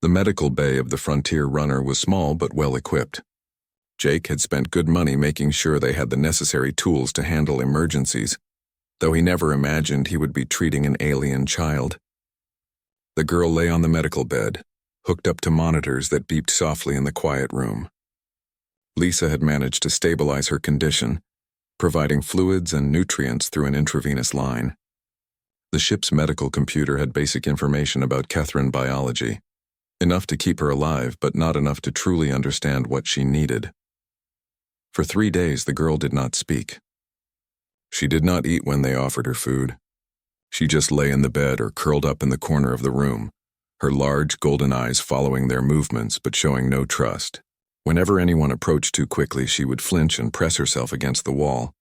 The medical bay of the Frontier Runner was small but well equipped. Jake had spent good money making sure they had the necessary tools to handle emergencies, though he never imagined he would be treating an alien child. The girl lay on the medical bed, hooked up to monitors that beeped softly in the quiet room. Lisa had managed to stabilize her condition, providing fluids and nutrients through an intravenous line. The ship's medical computer had basic information about Catherine biology, enough to keep her alive but not enough to truly understand what she needed. For 3 days the girl did not speak. She did not eat when they offered her food. She just lay in the bed or curled up in the corner of the room, her large golden eyes following their movements but showing no trust. Whenever anyone approached too quickly, she would flinch and press herself against the wall.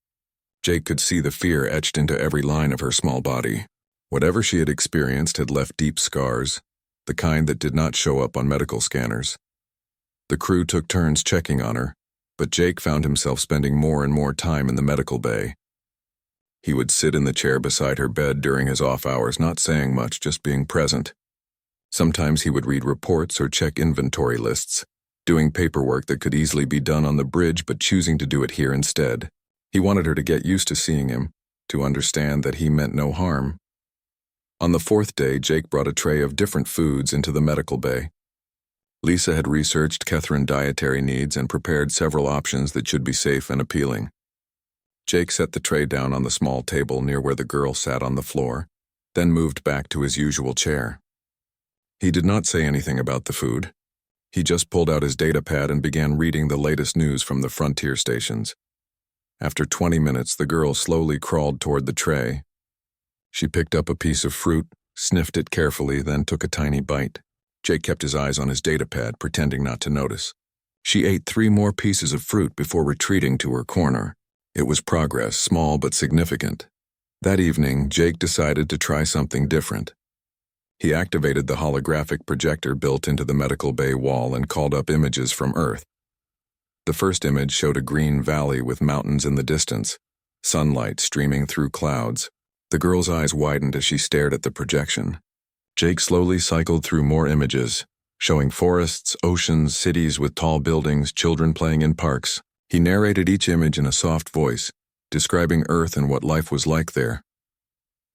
Jake could see the fear etched into every line of her small body. Whatever she had experienced had left deep scars, the kind that did not show up on medical scanners. The crew took turns checking on her, but Jake found himself spending more and more time in the medical bay. He would sit in the chair beside her bed during his off hours, not saying much, just being present. Sometimes he would read reports or check inventory lists, doing paperwork that could easily be done on the bridge but choosing to do it here instead. He wanted her to get used to seeing him, to understand that he meant no harm. On the 4th day, Jake brought a tray of different foods into the medical bay. Lisa had researched Catherine dietary needs and prepared several options that should be safe and appealing. Jake set the tray down on the small table near where the girl sat on the floor, then moved back to his usual chair. He did not say anything about the food. He just pulled out his datapad and began reading the latest news from the Frontier stations. After 20 minutes, the girl slowly crawled toward the tray. She picked up a piece of fruit, sniffed it carefully, then took a tiny bite. Jake kept his eyes on his datapad, pretending not to notice. She ate 3 more pieces of fruit before retreating to her corner. It was progress, small but significant. That evening, Jake decided to try something different. He activated the holographic projector built into the medical bay wall and called up images from Earth. The first image showed a green valley with mountains in the distance, sunlight streaming through clouds. The girl's eyes widened as she stared at the projection. Jake slowly cycled through more images, showing forests, oceans, cities with tall buildings, children playing in parks. He narrated each image in a soft voice, describing Earth and what life was like there.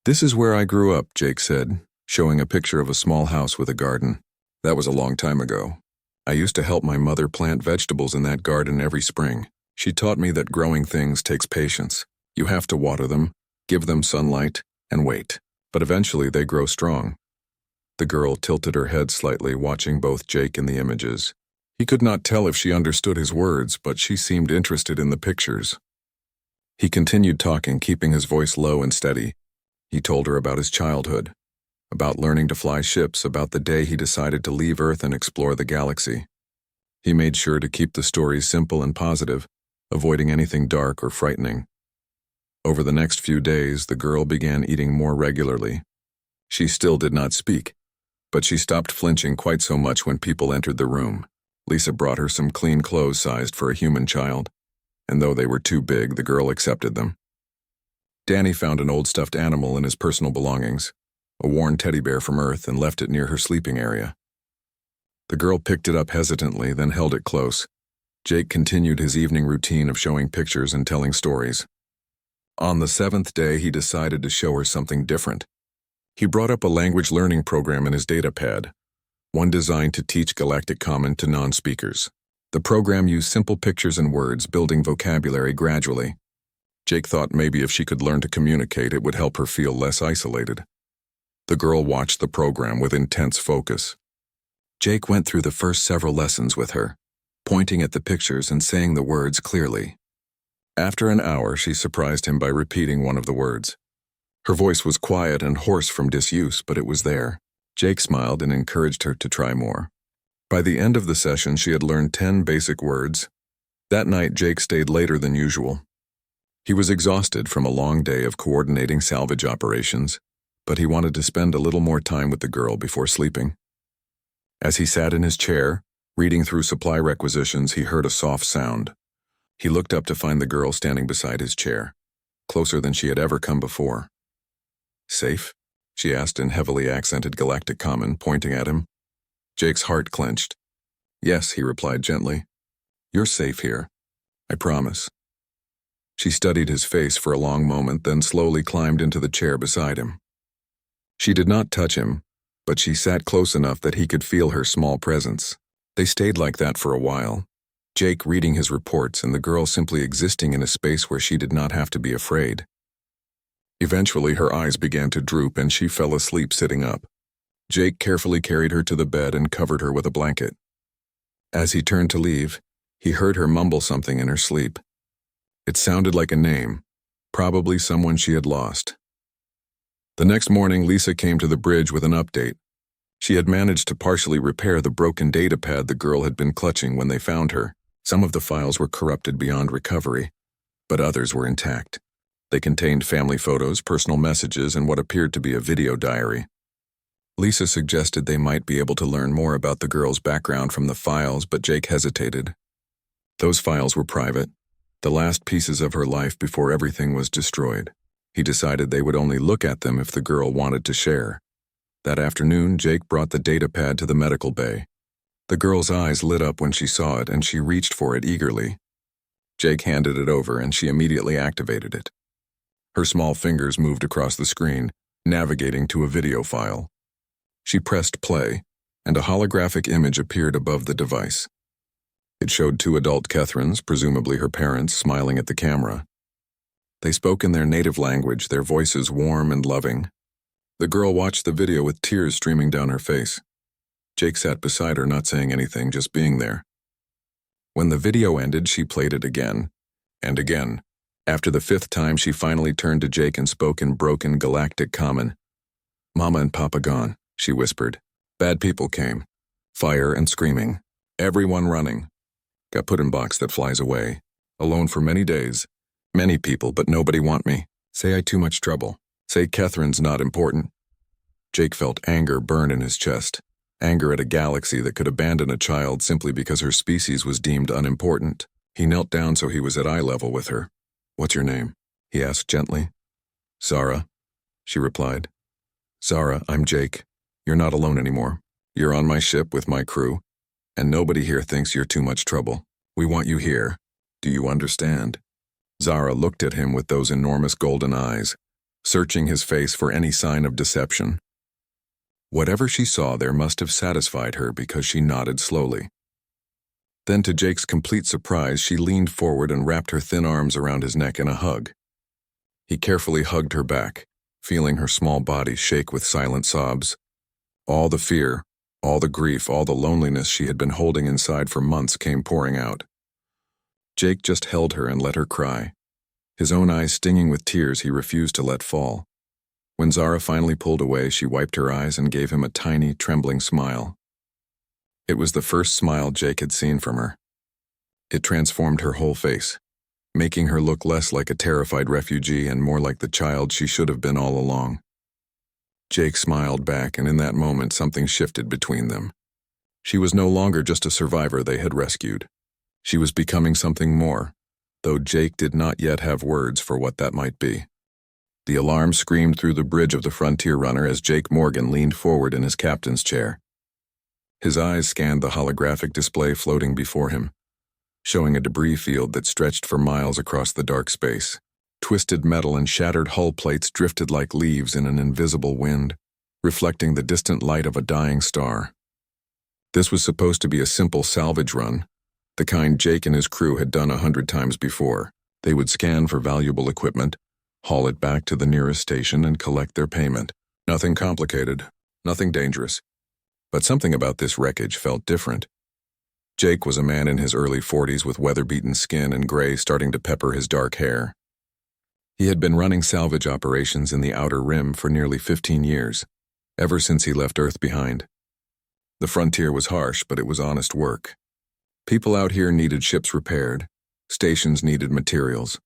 "This is where I grew up," Jake said, showing a picture of a small house with a garden. "That was a long time ago. I used to help my mother plant vegetables in that garden every spring. She taught me that growing things takes patience. You have to water them, give them sunlight, and wait. But eventually they grow strong." The girl tilted her head slightly, watching both Jake and the images. He could not tell if she understood his words, but she seemed interested in the pictures. He continued talking, keeping his voice low and steady. He told her about his childhood, about learning to fly ships, about the day he decided to leave Earth and explore the galaxy. He made sure to keep the story simple and positive, avoiding anything dark or frightening. Over the next few days, the girl began eating more regularly. She still did not speak, but she stopped flinching quite so much when people entered the room. Lisa brought her some clean clothes sized for a human child, and though they were too big, the girl accepted them. Danny found an old stuffed animal in his personal belongings, a worn teddy bear from Earth, and left it near her sleeping area. The girl picked it up hesitantly, then held it close. Jake continued his evening routine of showing pictures and telling stories. On the 7th day, he decided to show her something different. He brought up a language learning program in his datapad, one designed to teach Galactic Common to non-speakers. The program used simple pictures and words, building vocabulary gradually. Jake thought maybe if she could learn to communicate, it would help her feel less isolated. The girl watched the program with intense focus. Jake went through the first several lessons with her, pointing at the pictures and saying the words clearly. After an hour, she surprised him by repeating one of the words. Her voice was quiet and hoarse from disuse, but it was there. Jake smiled and encouraged her to try more. By the end of the session, she had learned 10 basic words. That night, Jake stayed later than usual. He was exhausted from a long day of coordinating salvage operations, but he wanted to spend a little more time with the girl before sleeping. As he sat in his chair, reading through supply requisitions, he heard a soft sound. He looked up to find the girl standing beside his chair, closer than she had ever come before. "Safe?" she asked in heavily accented Galactic Common, pointing at him. Jake's heart clenched. "Yes," he replied gently. "You're safe here. I promise." She studied his face for a long moment, then slowly climbed into the chair beside him. She did not touch him, but she sat close enough that he could feel her small presence. They stayed like that for a while, Jake reading his reports and the girl simply existing in a space where she did not have to be afraid. Eventually, her eyes began to droop and she fell asleep sitting up. Jake carefully carried her to the bed and covered her with a blanket. As he turned to leave, he heard her mumble something in her sleep. It sounded like a name, probably someone she had lost. The next morning, Lisa came to the bridge with an update. She had managed to partially repair the broken data pad the girl had been clutching when they found her. Some of the files were corrupted beyond recovery, but others were intact. They contained family photos, personal messages, and what appeared to be a video diary. Lisa suggested they might be able to learn more about the girl's background from the files, but Jake hesitated. Those files were private, the last pieces of her life before everything was destroyed. He decided they would only look at them if the girl wanted to share. That afternoon, Jake brought the data pad to the medical bay. The girl's eyes lit up when she saw it, and she reached for it eagerly. Jake handed it over, and she immediately activated it. Her small fingers moved across the screen, navigating to a video file. She pressed play, and a holographic image appeared above the device. It showed two adult Kethrins, presumably her parents, smiling at the camera. They spoke in their native language, their voices warm and loving. The girl watched the video with tears streaming down her face. Jake sat beside her, not saying anything, just being there. When the video ended, she played it again, and again. After the fifth time, she finally turned to Jake and spoke in broken galactic common. "Mama and Papa gone," she whispered. "Bad people came. Fire and screaming. Everyone running. Got put in box that flies away. Alone for many days. Many people, but nobody want me. Say I too much trouble. Say Catherine's not important." Jake felt anger burn in his chest. Anger at a galaxy that could abandon a child simply because her species was deemed unimportant. He knelt down so he was at eye level with her. "What's your name?" he asked gently. "Zara," she replied. "Zara, I'm Jake. You're not alone anymore. You're on my ship with my crew, and nobody here thinks you're too much trouble. We want you here. Do you understand?" Zara looked at him with those enormous golden eyes, searching his face for any sign of deception. Whatever she saw there must have satisfied her because she nodded slowly. Then, to Jake's complete surprise, she leaned forward and wrapped her thin arms around his neck in a hug. He carefully hugged her back, feeling her small body shake with silent sobs. All the fear, all the grief, all the loneliness she had been holding inside for months came pouring out. Jake just held her and let her cry. His own eyes stinging with tears he refused to let fall. When Zara finally pulled away, she wiped her eyes and gave him a tiny, trembling smile. It was the first smile Jake had seen from her. It transformed her whole face, making her look less like a terrified refugee and more like the child she should have been all along. Jake smiled back, and in that moment something shifted between them. She was no longer just a survivor they had rescued. She was becoming something more, though Jake did not yet have words for what that might be. The alarm screamed through the bridge of the Frontier Runner as Jake Morgan leaned forward in his captain's chair. His eyes scanned the holographic display floating before him, showing a debris field that stretched for miles across the dark space. Twisted metal and shattered hull plates drifted like leaves in an invisible wind, reflecting the distant light of a dying star. This was supposed to be a simple salvage run, the kind Jake and his crew had done 100 times before. They would scan for valuable equipment, haul it back to the nearest station, and collect their payment. Nothing complicated, nothing dangerous. But something about this wreckage felt different. Jake was a man in his early 40s with weather-beaten skin and gray starting to pepper his dark hair. He had been running salvage operations in the Outer Rim for nearly 15 years, ever since he left Earth behind. The frontier was harsh, but it was honest work. People out here needed ships repaired, stations needed materials,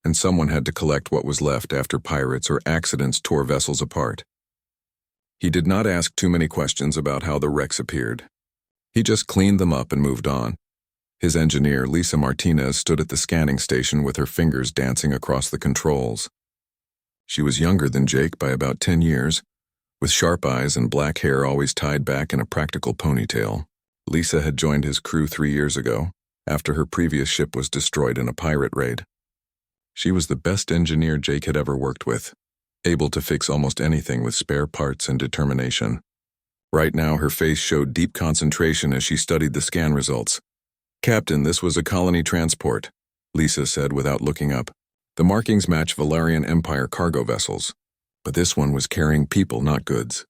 and someone had to collect what was left after pirates or accidents tore vessels apart. He did not ask too many questions about how the wrecks appeared. He just cleaned them up and moved on. His engineer, Lisa Martinez, stood at the scanning station with her fingers dancing across the controls. She was younger than Jake by about 10 years, with sharp eyes and black hair always tied back in a practical ponytail. Lisa had joined his crew 3 years ago, after her previous ship was destroyed in a pirate raid. She was the best engineer Jake had ever worked with, able to fix almost anything with spare parts and determination. Right now, her face showed deep concentration as she studied the scan results. "Captain, this was a colony transport," Lisa said without looking up. "The markings match Valerian Empire cargo vessels, but this one was carrying people, not goods."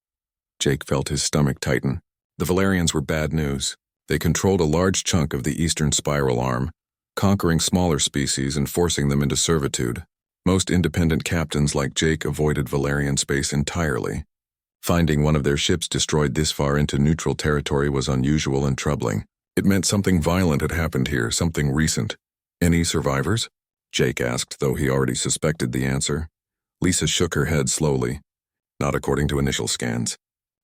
Jake felt his stomach tighten. The Valerians were bad news. They controlled a large chunk of the eastern spiral arm, conquering smaller species and forcing them into servitude. Most independent captains like Jake avoided Valerian space entirely. Finding one of their ships destroyed this far into neutral territory was unusual and troubling. It meant something violent had happened here, something recent. "Any survivors?" Jake asked, though he already suspected the answer. Lisa shook her head slowly. "Not according to initial scans.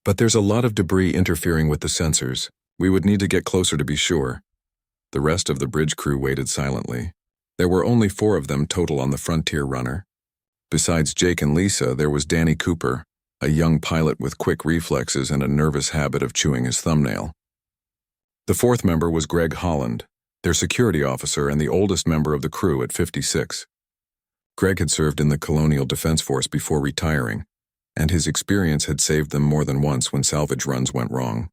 But there's a lot of debris interfering with the sensors. We would need to get closer to be sure." The rest of the bridge crew waited silently. There were only 4 of them total on the Frontier runner. Besides Jake and Lisa, there was Danny Cooper, a young pilot with quick reflexes and a nervous habit of chewing his thumbnail. The 4th member was Greg Holland, their security officer and the oldest member of the crew at 56. Greg had served in the Colonial Defense Force before retiring, and his experience had saved them more than once when salvage runs went wrong.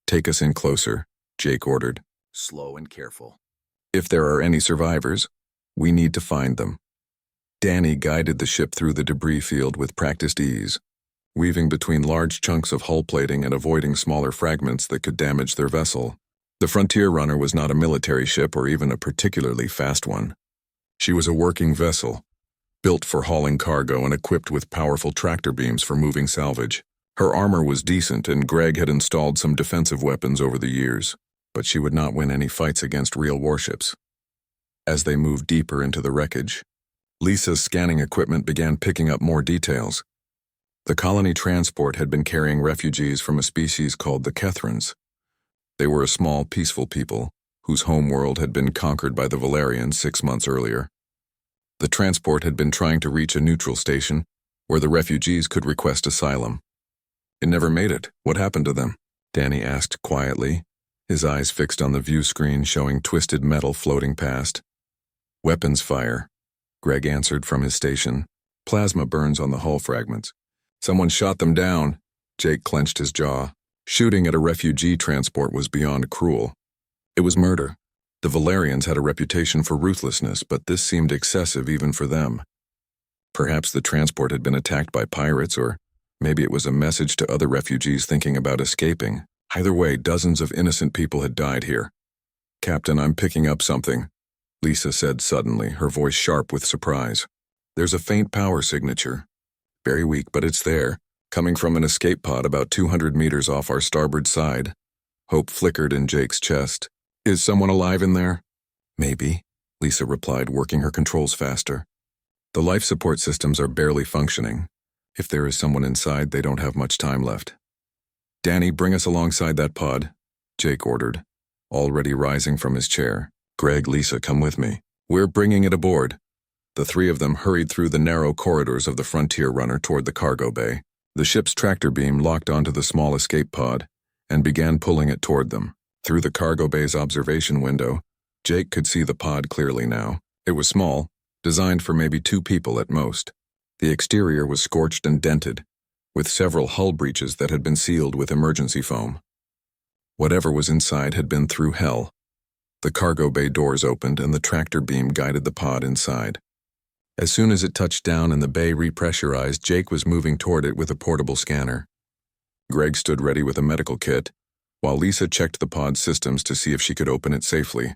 "Take us in closer," Jake ordered. "Slow and careful. If there are any survivors, we need to find them." Danny guided the ship through the debris field with practiced ease, weaving between large chunks of hull plating and avoiding smaller fragments that could damage their vessel. The Frontier runner was not a military ship or even a particularly fast one. She was a working vessel, built for hauling cargo and equipped with powerful tractor beams for moving salvage. Her armor was decent, and Greg had installed some defensive weapons over the years, but she would not win any fights against real warships. As they moved deeper into the wreckage, Lisa's scanning equipment began picking up more details. The colony transport had been carrying refugees from a species called the Kethrans. They were a small, peaceful people whose homeworld had been conquered by the Valerians 6 months earlier. The transport had been trying to reach a neutral station where the refugees could request asylum. "It never made it. What happened to them?" Danny asked quietly, his eyes fixed on the view screen showing twisted metal floating past. "Weapons fire," Greg answered from his station. "Plasma burns on the hull fragments. Someone shot them down." Jake clenched his jaw. Shooting at a refugee transport was beyond cruel. It was murder. The Valerians had a reputation for ruthlessness, but this seemed excessive even for them. Perhaps the transport had been attacked by pirates, or maybe it was a message to other refugees thinking about escaping. Either way, dozens of innocent people had died here. "Captain, I'm picking up something," Lisa said suddenly, her voice sharp with surprise. "There's a faint power signature. Very weak, but it's there, coming from an escape pod about 200 meters off our starboard side." Hope flickered in Jake's chest. "Is someone alive in there?" "Maybe," Lisa replied, working her controls faster. "The life support systems are barely functioning. If there is someone inside, they don't have much time left." "Danny, bring us alongside that pod," Jake ordered, already rising from his chair. "Greg, Lisa, come with me. We're bringing it aboard." The 3 of them hurried through the narrow corridors of the Frontier runner toward the cargo bay. The ship's tractor beam locked onto the small escape pod and began pulling it toward them. Through the cargo bay's observation window, Jake could see the pod clearly now. It was small, designed for maybe 2 people at most. The exterior was scorched and dented, with several hull breaches that had been sealed with emergency foam. Whatever was inside had been through hell. The cargo bay doors opened and the tractor beam guided the pod inside. As soon as it touched down and the bay repressurized, Jake was moving toward it with a portable scanner. Greg stood ready with a medical kit, while Lisa checked the pod's systems to see if she could open it safely.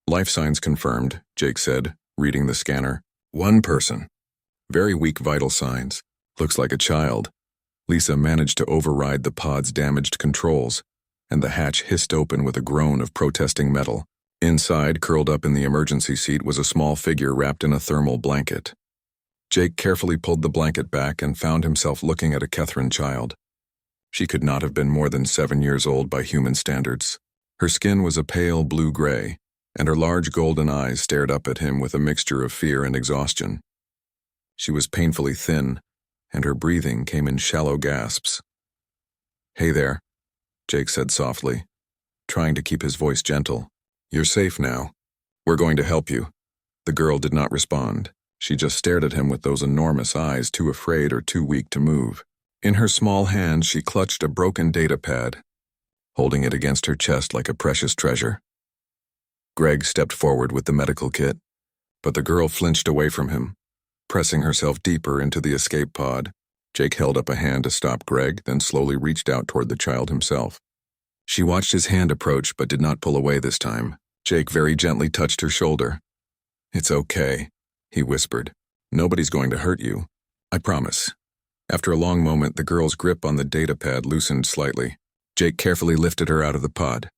"Life signs confirmed," Jake said, reading the scanner. "1 person. Very weak vital signs. Looks like a child." Lisa managed to override the pod's damaged controls, and the hatch hissed open with a groan of protesting metal. Inside, curled up in the emergency seat, was a small figure wrapped in a thermal blanket. Jake carefully pulled the blanket back and found himself looking at a Kethran child. She could not have been more than 7 years old by human standards. Her skin was a pale blue-gray, and her large golden eyes stared up at him with a mixture of fear and exhaustion. She was painfully thin, and her breathing came in shallow gasps. "Hey there," Jake said softly, trying to keep his voice gentle. "You're safe now. We're going to help you." The girl did not respond. She just stared at him with those enormous eyes, too afraid or too weak to move. In her small hand, she clutched a broken data pad, holding it against her chest like a precious treasure. Greg stepped forward with the medical kit, but the girl flinched away from him, pressing herself deeper into the escape pod. Jake held up a hand to stop Greg, then slowly reached out toward the child himself. She watched his hand approach but did not pull away this time. Jake very gently touched her shoulder. "It's okay," he whispered. "Nobody's going to hurt you. I promise." After a long moment, the girl's grip on the data pad loosened slightly. Jake carefully lifted her out of the pod.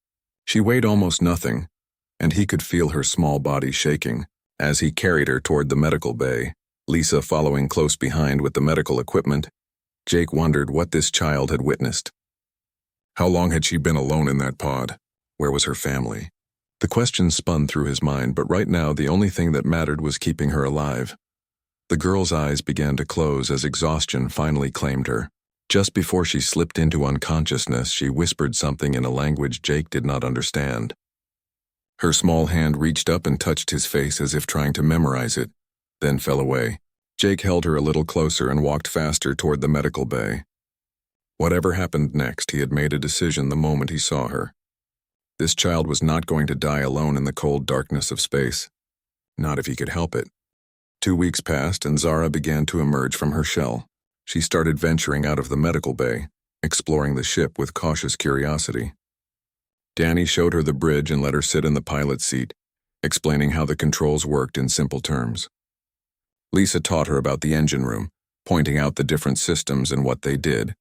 She weighed almost nothing, and he could feel her small body shaking as he carried her toward the medical bay, Lisa following close behind with the medical equipment. Jake wondered what this child had witnessed. How long had she been alone in that pod? Where was her family? The question spun through his mind, but right now the only thing that mattered was keeping her alive. The girl's eyes began to close as exhaustion finally claimed her. Just before she slipped into unconsciousness, she whispered something in a language Jake did not understand. Her small hand reached up and touched his face as if trying to memorize it, then fell away. Jake held her a little closer and walked faster toward the medical bay. Whatever happened next, he had made a decision the moment he saw her. This child was not going to die alone in the cold darkness of space. Not if he could help it. 2 weeks passed and Zara began to emerge from her shell. She started venturing out of the medical bay, exploring the ship with cautious curiosity. Danny showed her the bridge and let her sit in the pilot's seat, explaining how the controls worked in simple terms. Lisa taught her about the engine room, pointing out the different systems and what they did.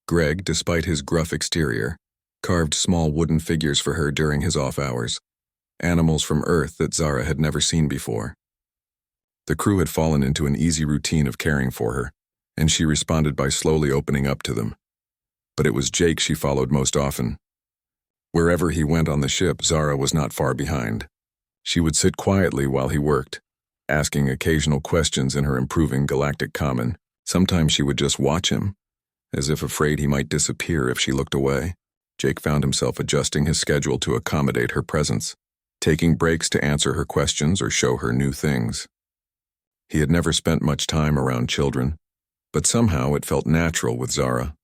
Greg, despite his gruff exterior, carved small wooden figures for her during his off hours, animals from Earth that Zara had never seen before. The crew had fallen into an easy routine of caring for her, and she responded by slowly opening up to them. But it was Jake she followed most often. Wherever he went on the ship, Zara was not far behind. She would sit quietly while he worked, asking occasional questions in her improving galactic common. Sometimes she would just watch him, as if afraid he might disappear if she looked away. Jake found himself adjusting his schedule to accommodate her presence, taking breaks to answer her questions or show her new things. He had never spent much time around children, but somehow it felt natural with Zara.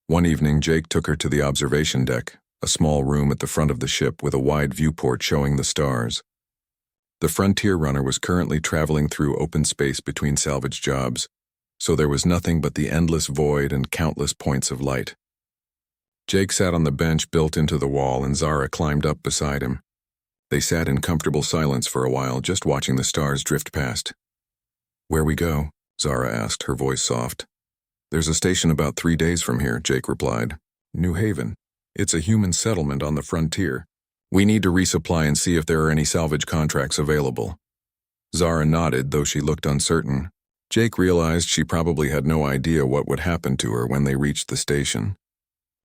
One evening, Jake took her to the observation deck, a small room at the front of the ship with a wide viewport showing the stars. The Frontier runner was currently traveling through open space between salvage jobs, so there was nothing but the endless void and countless points of light. Jake sat on the bench built into the wall and Zara climbed up beside him. They sat in comfortable silence for a while, just watching the stars drift past. "Where we go?" Zara asked, her voice soft. "There's a station about 3 days from here," Jake replied. "New Haven. It's a human settlement on the frontier. We need to resupply and see if there are any salvage contracts available." Zara nodded, though she looked uncertain. Jake realized she probably had no idea what would happen to her when they reached the station.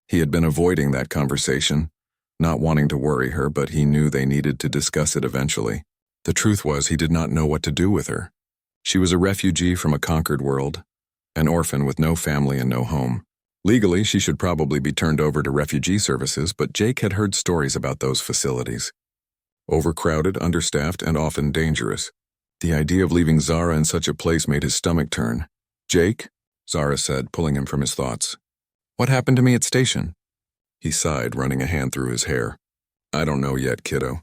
He had been avoiding that conversation, not wanting to worry her, but he knew they needed to discuss it eventually. The truth was he did not know what to do with her. She was a refugee from a conquered world, an orphan with no family and no home. Legally, she should probably be turned over to refugee services, but Jake had heard stories about those facilities. Overcrowded, understaffed, and often dangerous. The idea of leaving Zara in such a place made his stomach turn. "Jake," Zara said, pulling him from his thoughts. "What happened to me at station?" He sighed, running a hand through his hair. "I don't know yet, kiddo.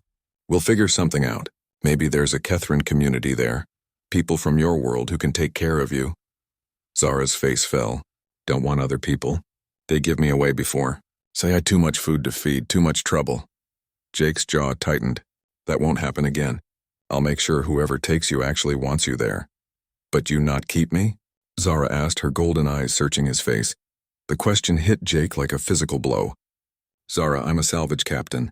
We'll figure something out. Maybe there's a Kethran community there. People from your world who can take care of you." Zara's face fell. "Don't want other people. They give me away before. Say I had too much food to feed, too much trouble." Jake's jaw tightened. "That won't happen again. I'll make sure whoever takes you actually wants you there." "But you not keep me?" Zara asked, her golden eyes searching his face. The question hit Jake like a physical blow. "Zara, I'm a salvage captain.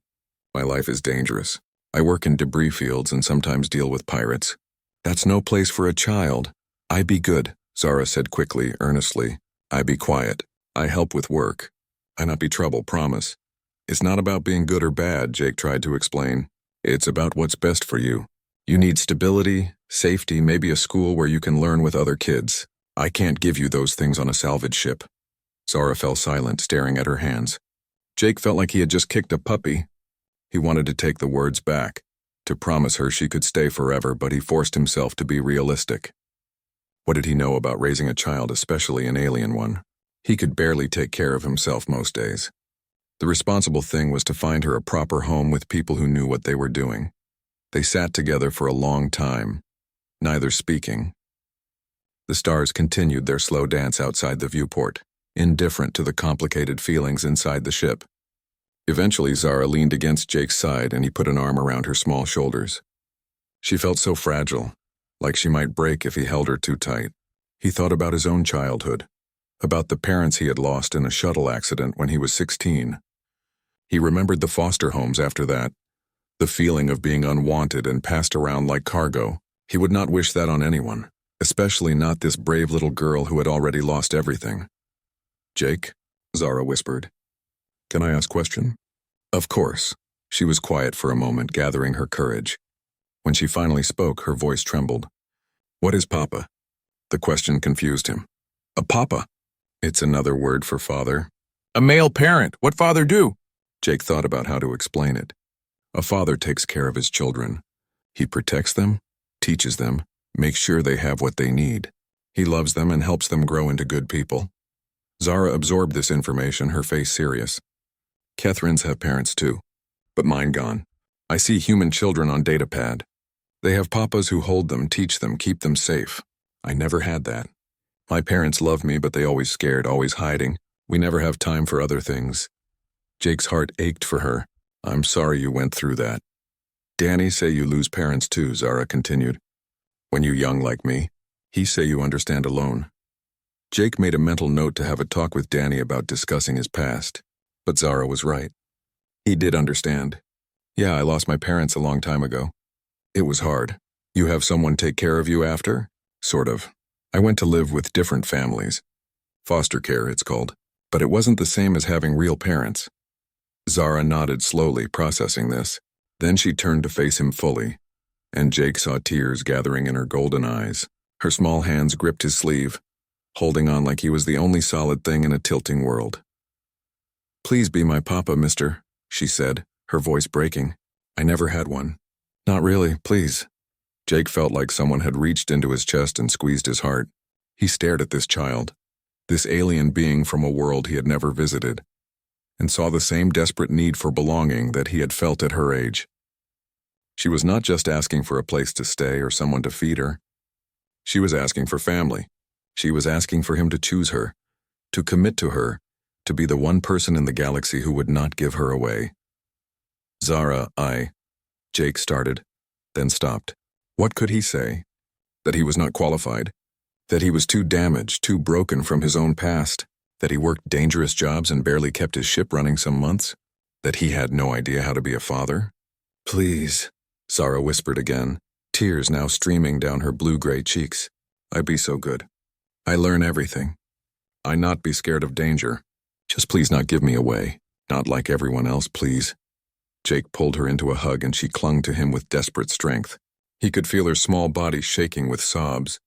My life is dangerous. I work in debris fields and sometimes deal with pirates. That's no place for a child." "I be good," Zara said quickly, earnestly. "I be quiet. I help with work. I not be trouble, promise." "It's not about being good or bad," Jake tried to explain. "It's about what's best for you. You need stability, safety, maybe a school where you can learn with other kids. I can't give you those things on a salvage ship. Zara fell silent, staring at her hands. Jake felt like he had just kicked a puppy. He wanted to take the words back, to promise her she could stay forever, but he forced himself to be realistic. What did he know about raising a child, especially an alien one? He could barely take care of himself most days. The responsible thing was to find her a proper home with people who knew what they were doing. They sat together for a long time, neither speaking. The stars continued their slow dance outside the viewport, indifferent to the complicated feelings inside the ship. Eventually, Zara leaned against Jake's side and he put an arm around her small shoulders. She felt so fragile, like she might break if he held her too tight. He thought about his own childhood, about the parents he had lost in a shuttle accident when he was 16. He remembered the foster homes after that, the feeling of being unwanted and passed around like cargo. He would not wish that on anyone, especially not this brave little girl who had already lost everything. "Jake," Zara whispered. "Can I ask a question?" Of course. She was quiet for a moment, gathering her courage. When she finally spoke, her voice trembled. "What is Papa?" The question confused him. "A Papa?" "It's another word for father." "A male parent. What father do?" Jake thought about how to explain it. A father takes care of his children. He protects them, teaches them, makes sure they have what they need. He loves them and helps them grow into good people. Zara absorbed this information, her face serious. "Catherines have parents too, but mine gone. I see human children on datapad. They have papas who hold them, teach them, keep them safe. I never had that. My parents love me, but they always scared, always hiding. We never have time for other things." Jake's heart ached for her. "I'm sorry you went through that." "Danny say you lose parents too," Zara continued. "When you young like me. He say you understand alone." Jake made a mental note to have a talk with Danny about discussing his past. But Zara was right. He did understand. "Yeah, I lost my parents a long time ago. It was hard. You have someone take care of you after?" "Sort of. I went to live with different families. Foster care, it's called. But it wasn't the same as having real parents." Zara nodded slowly, processing this. Then she turned to face him fully, and Jake saw tears gathering in her golden eyes. Her small hands gripped his sleeve, holding on like he was the only solid thing in a tilting world. "Please be my papa, mister," she said, her voice breaking. "I never had one." "Not really, please." Jake felt like someone had reached into his chest and squeezed his heart. He stared at this child, this alien being from a world he had never visited, and saw the same desperate need for belonging that he had felt at her age. She was not just asking for a place to stay or someone to feed her. She was asking for family. She was asking for him to choose her, to commit to her, to be the one person in the galaxy who would not give her away. "Zara, Jake started, then stopped. What could he say? That he was not qualified? That he was too damaged, too broken from his own past? That he worked dangerous jobs and barely kept his ship running some months? That he had no idea how to be a father? "Please," Zara whispered again, tears now streaming down her blue-gray cheeks. "I be so good. I learn everything. I not be scared of danger. Just please not give me away. Not like everyone else, please." Jake pulled her into a hug and she clung to him with desperate strength. He could feel her small body shaking with sobs.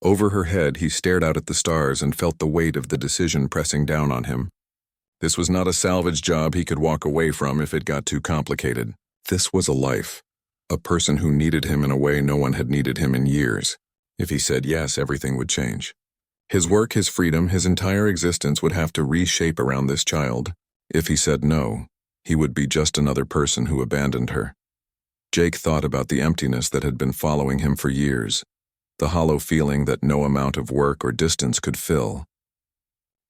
Over her head, he stared out at the stars and felt the weight of the decision pressing down on him. This was not a salvage job he could walk away from if it got too complicated. This was a life, a person who needed him in a way no one had needed him in years. If he said yes, everything would change. His work, his freedom, his entire existence would have to reshape around this child. If he said no, he would be just another person who abandoned her. Jake thought about the emptiness that had been following him for years, the hollow feeling that no amount of work or distance could fill.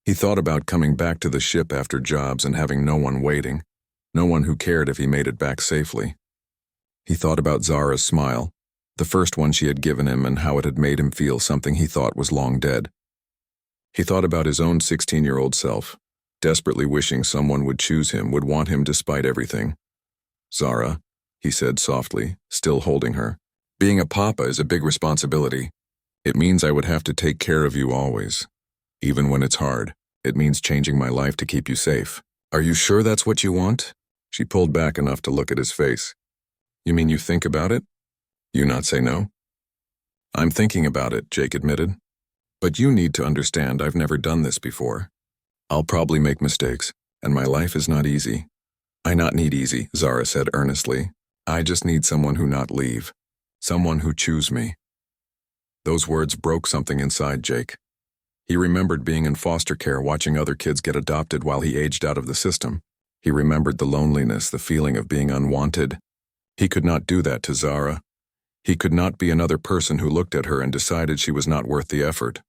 He thought about coming back to the ship after jobs and having no one waiting, no one who cared if he made it back safely. He thought about Zara's smile, the first one she had given him, and how it had made him feel something he thought was long dead. He thought about his own 16-year-old self, desperately wishing someone would choose him, would want him despite everything. "Zara," he said softly, still holding her, "being a papa is a big responsibility. It means I would have to take care of you always. Even when it's hard, it means changing my life to keep you safe. Are you sure that's what you want?" She pulled back enough to look at his face. "You mean you think about it? You not say no?" "I'm thinking about it," Jake admitted. But you need to understand I've never done this before. I'll probably make mistakes, and my life is not easy. I not need easy, Zara said earnestly. I just need someone who not leave. Someone who choose me. Those words broke something inside Jake. He remembered being in foster care watching other kids get adopted while he aged out of the system. He remembered the loneliness, the feeling of being unwanted. He could not do that to Zara. He could not be another person who looked at her and decided she was not worth the effort.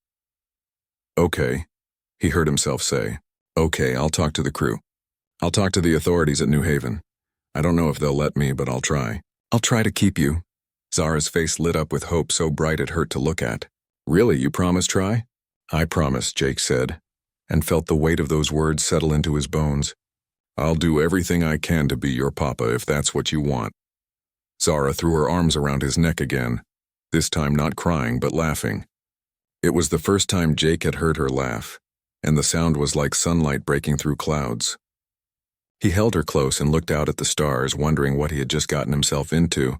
Okay, he heard himself say. Okay, I'll talk to the crew. I'll talk to the authorities at New Haven. I don't know if they'll let me, but I'll try. I'll try to keep you. Zara's face lit up with hope so bright it hurt to look at. Really, you promise try? I promise, Jake said, and felt the weight of those words settle into his bones. I'll do everything I can to be your papa if that's what you want. Zara threw her arms around his neck again, this time not crying but laughing. It was the first time Jake had heard her laugh, and the sound was like sunlight breaking through clouds. He held her close and looked out at the stars, wondering what he had just gotten himself into,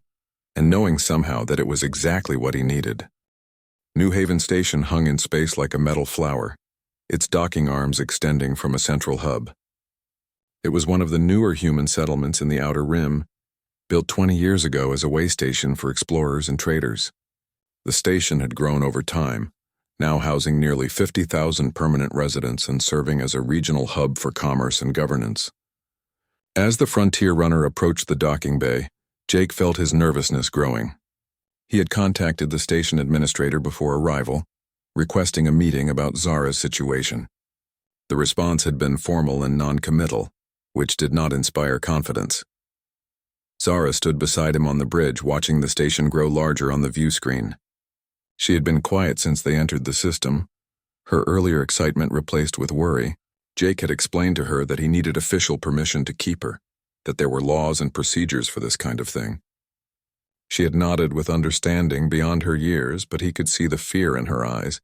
and knowing somehow that it was exactly what he needed. New Haven Station hung in space like a metal flower, its docking arms extending from a central hub. It was one of the newer human settlements in the Outer Rim, built 20 years ago as a way station for explorers and traders. The station had grown over time, now housing nearly 50,000 permanent residents and serving as a regional hub for commerce and governance. As the frontier runner approached the docking bay, Jake felt his nervousness growing. He had contacted the station administrator before arrival, requesting a meeting about Zara's situation. The response had been formal and non-committal, which did not inspire confidence. Zara stood beside him on the bridge, watching the station grow larger on the view screen. She had been quiet since they entered the system, her earlier excitement replaced with worry. Jake had explained to her that he needed official permission to keep her, that there were laws and procedures for this kind of thing. She had nodded with understanding beyond her years, but he could see the fear in her eyes.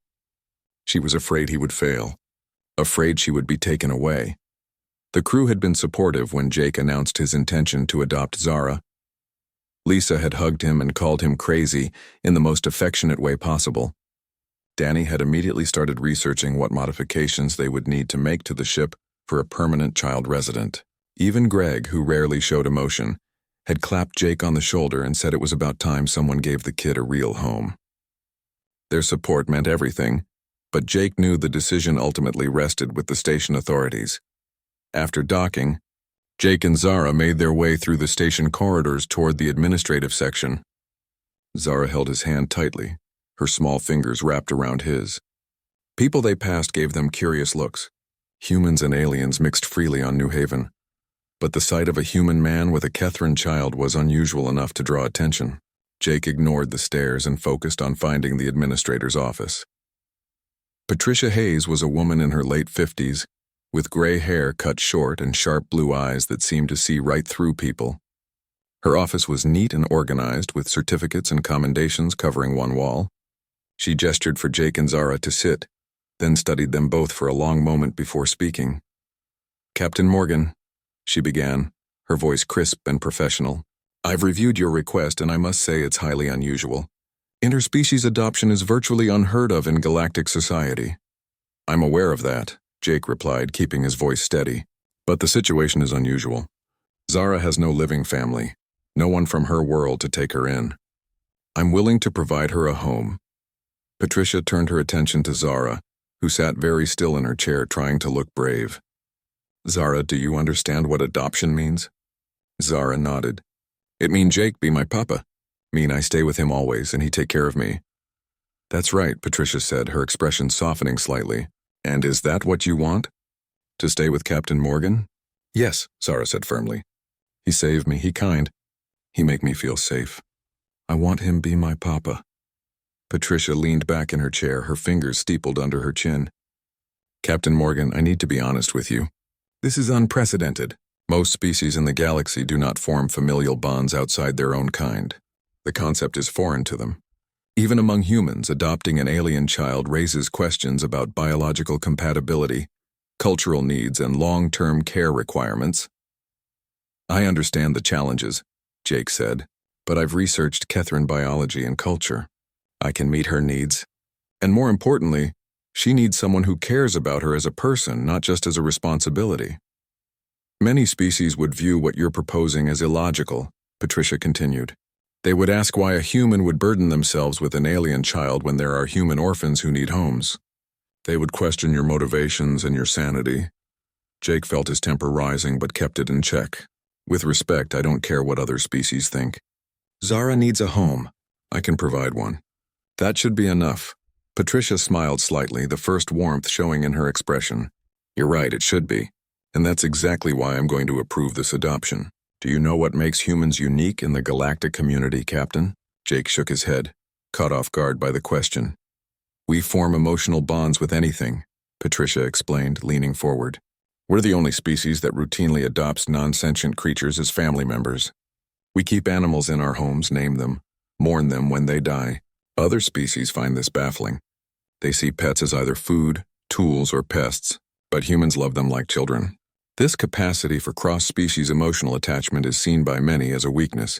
She was afraid he would fail, afraid she would be taken away. The crew had been supportive when Jake announced his intention to adopt Zara. Lisa had hugged him and called him crazy in the most affectionate way possible. Danny had immediately started researching what modifications they would need to make to the ship for a permanent child resident. Even Greg, who rarely showed emotion, had clapped Jake on the shoulder and said it was about time someone gave the kid a real home. Their support meant everything, but Jake knew the decision ultimately rested with the station authorities. After docking, Jake and Zara made their way through the station corridors toward the administrative section. Zara held his hand tightly, her small fingers wrapped around his. People they passed gave them curious looks. Humans and aliens mixed freely on New Haven. But the sight of a human man with a Catherine child was unusual enough to draw attention. Jake ignored the stares and focused on finding the administrator's office. Patricia Hayes was a woman in her late 50s, with gray hair cut short and sharp blue eyes that seemed to see right through people. Her office was neat and organized, with certificates and commendations covering one wall. She gestured for Jake and Zara to sit, then studied them both for a long moment before speaking. "Captain Morgan," she began, her voice crisp and professional. "I've reviewed your request and I must say it's highly unusual. Interspecies adoption is virtually unheard of in galactic society." "I'm aware of that," Jake replied, keeping his voice steady. "But the situation is unusual. Zara has no living family, no one from her world to take her in. I'm willing to provide her a home." Patricia turned her attention to Zara, who sat very still in her chair trying to look brave. "Zara, do you understand what adoption means?" Zara nodded. "It mean Jake be my papa. Mean I stay with him always and he take care of me." "That's right," Patricia said, her expression softening slightly. "And is that what you want? To stay with Captain Morgan?" "Yes," Zara said firmly. "He saved me, he kind. He make me feel safe. I want him be my papa." Patricia leaned back in her chair, her fingers steepled under her chin. "Captain Morgan, I need to be honest with you. This is unprecedented. Most species in the galaxy do not form familial bonds outside their own kind. The concept is foreign to them. Even among humans, adopting an alien child raises questions about biological compatibility, cultural needs, and long-term care requirements." "I understand the challenges," Jake said, "but I've researched Catherine biology and culture. I can meet her needs. And more importantly, She needs someone who cares about her as a person, not just as a responsibility. Many species would view what you're proposing as illogical, Patricia continued. They would ask why a human would burden themselves with an alien child when there are human orphans who need homes. They would question your motivations and your sanity. Jake felt his temper rising but kept it in check. With respect, I don't care what other species think. Zara needs a home. I can provide one. That should be enough. Patricia smiled slightly, the first warmth showing in her expression. You're right, it should be. And that's exactly why I'm going to approve this adoption. Do you know what makes humans unique in the galactic community, Captain? Jake shook his head, caught off guard by the question. We form emotional bonds with anything, Patricia explained, leaning forward. We're the only species that routinely adopts non-sentient creatures as family members. We keep animals in our homes, name them, mourn them when they die. Other species find this baffling. They see pets as either food, tools, or pests, but humans love them like children. This capacity for cross-species emotional attachment is seen by many as a weakness,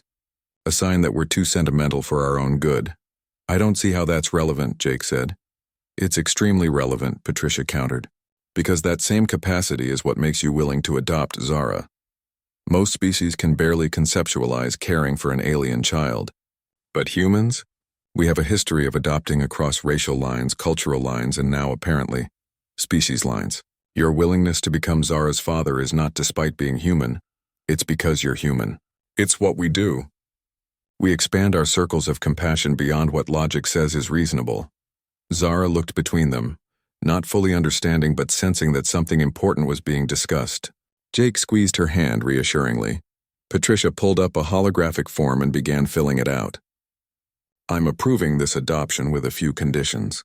a sign that we're too sentimental for our own good. I don't see how that's relevant, Jake said. It's extremely relevant, Patricia countered, because that same capacity is what makes you willing to adopt Zara. Most species can barely conceptualize caring for an alien child. But humans? We have a history of adopting across racial lines, cultural lines, and now, apparently, species lines. Your willingness to become Zara's father is not despite being human. It's because you're human. It's what we do. We expand our circles of compassion beyond what logic says is reasonable. Zara looked between them, not fully understanding but sensing that something important was being discussed. Jake squeezed her hand reassuringly. Patricia pulled up a holographic form and began filling it out. I'm approving this adoption with a few conditions.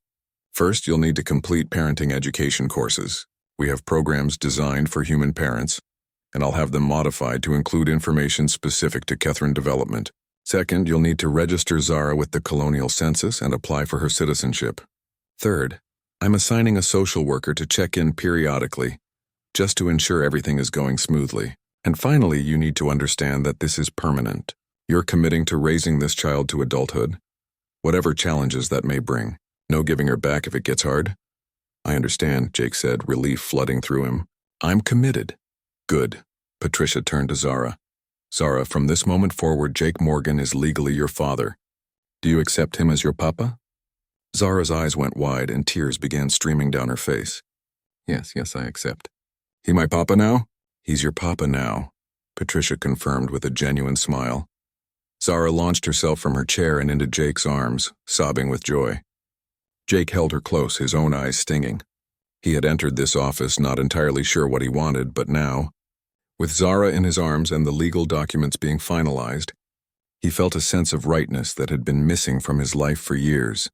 First, you'll need to complete parenting education courses. We have programs designed for human parents, and I'll have them modified to include information specific to Catherine development. Second, you'll need to register Zara with the Colonial Census and apply for her citizenship. Third, I'm assigning a social worker to check in periodically, just to ensure everything is going smoothly. And finally, you need to understand that this is permanent. You're committing to raising this child to adulthood, whatever challenges that may bring. No giving her back if it gets hard. I understand, Jake said, relief flooding through him. I'm committed. Good. Patricia turned to Zara. Zara, from this moment forward, Jake Morgan is legally your father. Do you accept him as your papa? Zara's eyes went wide and tears began streaming down her face. Yes, I accept. He my papa now? He's your papa now, Patricia confirmed with a genuine smile. Zara launched herself from her chair and into Jake's arms, sobbing with joy. Jake held her close, his own eyes stinging. He had entered this office not entirely sure what he wanted, but now, with Zara in his arms and the legal documents being finalized, he felt a sense of rightness that had been missing from his life for years.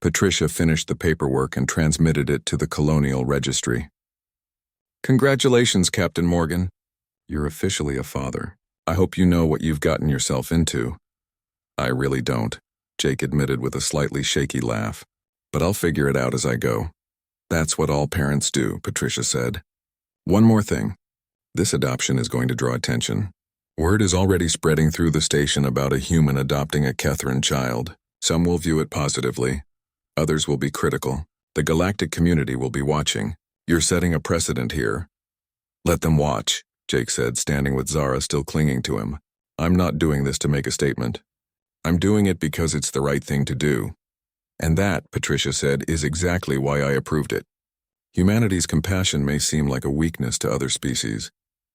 Patricia finished the paperwork and transmitted it to the Colonial Registry. Congratulations, Captain Morgan. You're officially a father. I hope you know what you've gotten yourself into. I really don't, Jake admitted with a slightly shaky laugh. But I'll figure it out as I go. That's what all parents do, Patricia said. One more thing. This adoption is going to draw attention. Word is already spreading through the station about a human adopting a Catherine child. Some will view it positively. Others will be critical. The galactic community will be watching. You're setting a precedent here. Let them watch, Jake said, standing with Zara still clinging to him. I'm not doing this to make a statement. I'm doing it because it's the right thing to do. And that, Patricia said, is exactly why I approved it. Humanity's compassion may seem like a weakness to other species,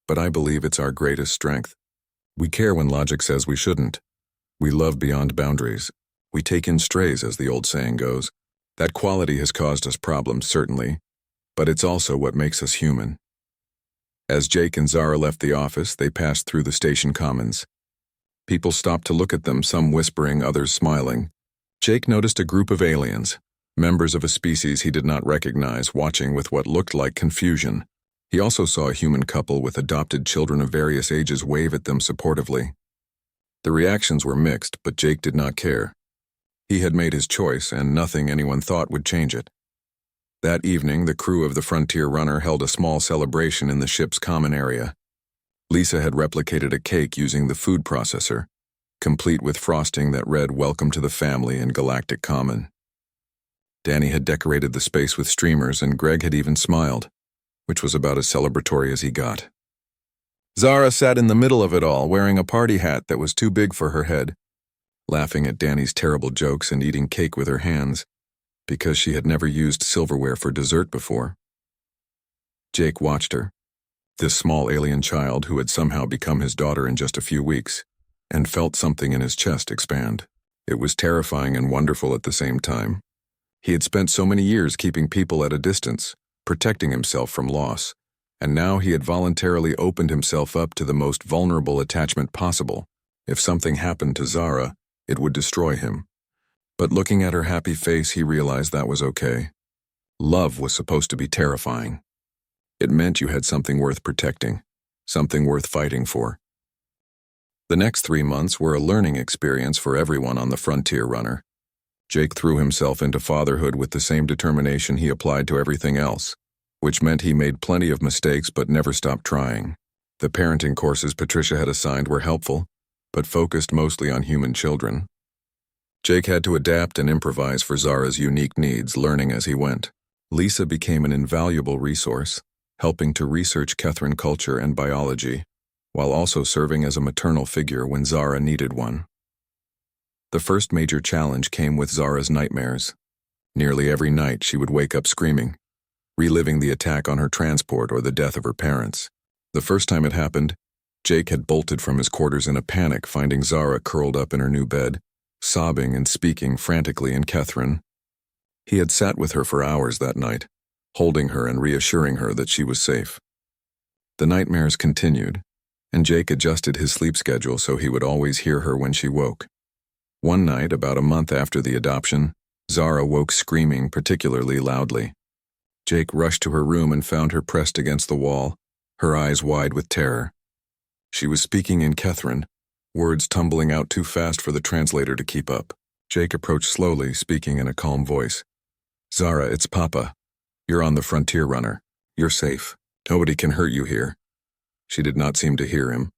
but I believe it's our greatest strength. We care when logic says we shouldn't. We love beyond boundaries. We take in strays, as the old saying goes. That quality has caused us problems, certainly, but it's also what makes us human. As Jake and Zara left the office, they passed through the station commons. People stopped to look at them, some whispering, others smiling. Jake noticed a group of aliens, members of a species he did not recognize, watching with what looked like confusion. He also saw a human couple with adopted children of various ages wave at them supportively. The reactions were mixed, but Jake did not care. He had made his choice, and nothing anyone thought would change it. That evening, the crew of the Frontier Runner held a small celebration in the ship's common area. Lisa had replicated a cake using the food processor, complete with frosting that read "Welcome to the Family" in Galactic Common. Danny had decorated the space with streamers, and Greg had even smiled, which was about as celebratory as he got. Zara sat in the middle of it all, wearing a party hat that was too big for her head, laughing at Danny's terrible jokes and eating cake with her hands, because she had never used silverware for dessert before. Jake watched her, this small alien child who had somehow become his daughter in just a few weeks, and felt something in his chest expand. It was terrifying and wonderful at the same time. He had spent so many years keeping people at a distance, protecting himself from loss, and now he had voluntarily opened himself up to the most vulnerable attachment possible. If something happened to Zara, it would destroy him. But looking at her happy face, he realized that was okay. Love was supposed to be terrifying. It meant you had something worth protecting, something worth fighting for. The next 3 months were a learning experience for everyone on the Frontier Runner. Jake threw himself into fatherhood with the same determination he applied to everything else, which meant he made plenty of mistakes but never stopped trying. The parenting courses Patricia had assigned were helpful, but focused mostly on human children. Jake had to adapt and improvise for Zara's unique needs, learning as he went. Lisa became an invaluable resource, helping to research Catherine culture and biology, while also serving as a maternal figure when Zara needed one. The first major challenge came with Zara's nightmares. Nearly every night she would wake up screaming, reliving the attack on her transport or the death of her parents. The first time it happened, Jake had bolted from his quarters in a panic, finding Zara curled up in her new bed, sobbing and speaking frantically in Catherine. He had sat with her for hours that night, holding her and reassuring her that she was safe. The nightmares continued, and Jake adjusted his sleep schedule so he would always hear her when she woke. One night, about a month after the adoption, Zara woke screaming particularly loudly. Jake rushed to her room and found her pressed against the wall, her eyes wide with terror. She was speaking in Catherine, words tumbling out too fast for the translator to keep up. Jake approached slowly, speaking in a calm voice. "Zara, it's Papa. You're on the Frontier Runner. You're safe. Nobody can hurt you here." She did not seem to hear him,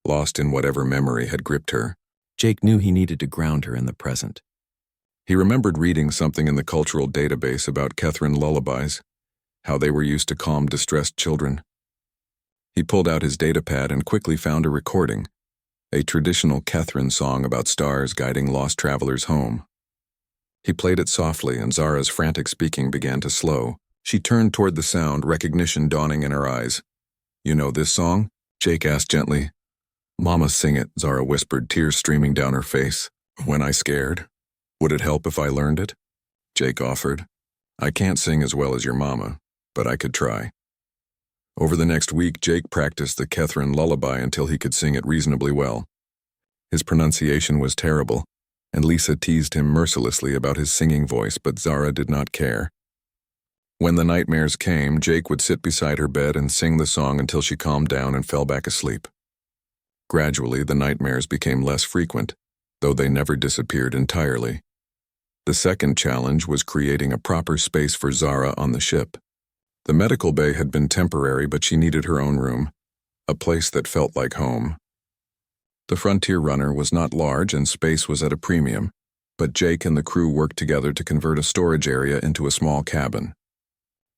lost in whatever memory had gripped her. Jake knew he needed to ground her in the present. He remembered reading something in the cultural database about Catherine lullabies, how they were used to calm distressed children. He pulled out his datapad and quickly found a recording, a traditional Catherine song about stars guiding lost travelers home. He played it softly, and Zara's frantic speaking began to slow. She turned toward the sound, recognition dawning in her eyes. "You know this song?" Jake asked gently. "Mama, sing it," Zara whispered, tears streaming down her face. "When I scared? Would it help if I learned it?" Jake offered. "I can't sing as well as your mama, but I could try." Over the next week, Jake practiced the Catherine lullaby until he could sing it reasonably well. His pronunciation was terrible, and Lisa teased him mercilessly about his singing voice, but Zara did not care. When the nightmares came, Jake would sit beside her bed and sing the song until she calmed down and fell back asleep. Gradually, the nightmares became less frequent, though they never disappeared entirely. The second challenge was creating a proper space for Zara on the ship. The medical bay had been temporary, but she needed her own room, a place that felt like home. The Frontier Runner was not large and space was at a premium, but Jake and the crew worked together to convert a storage area into a small cabin.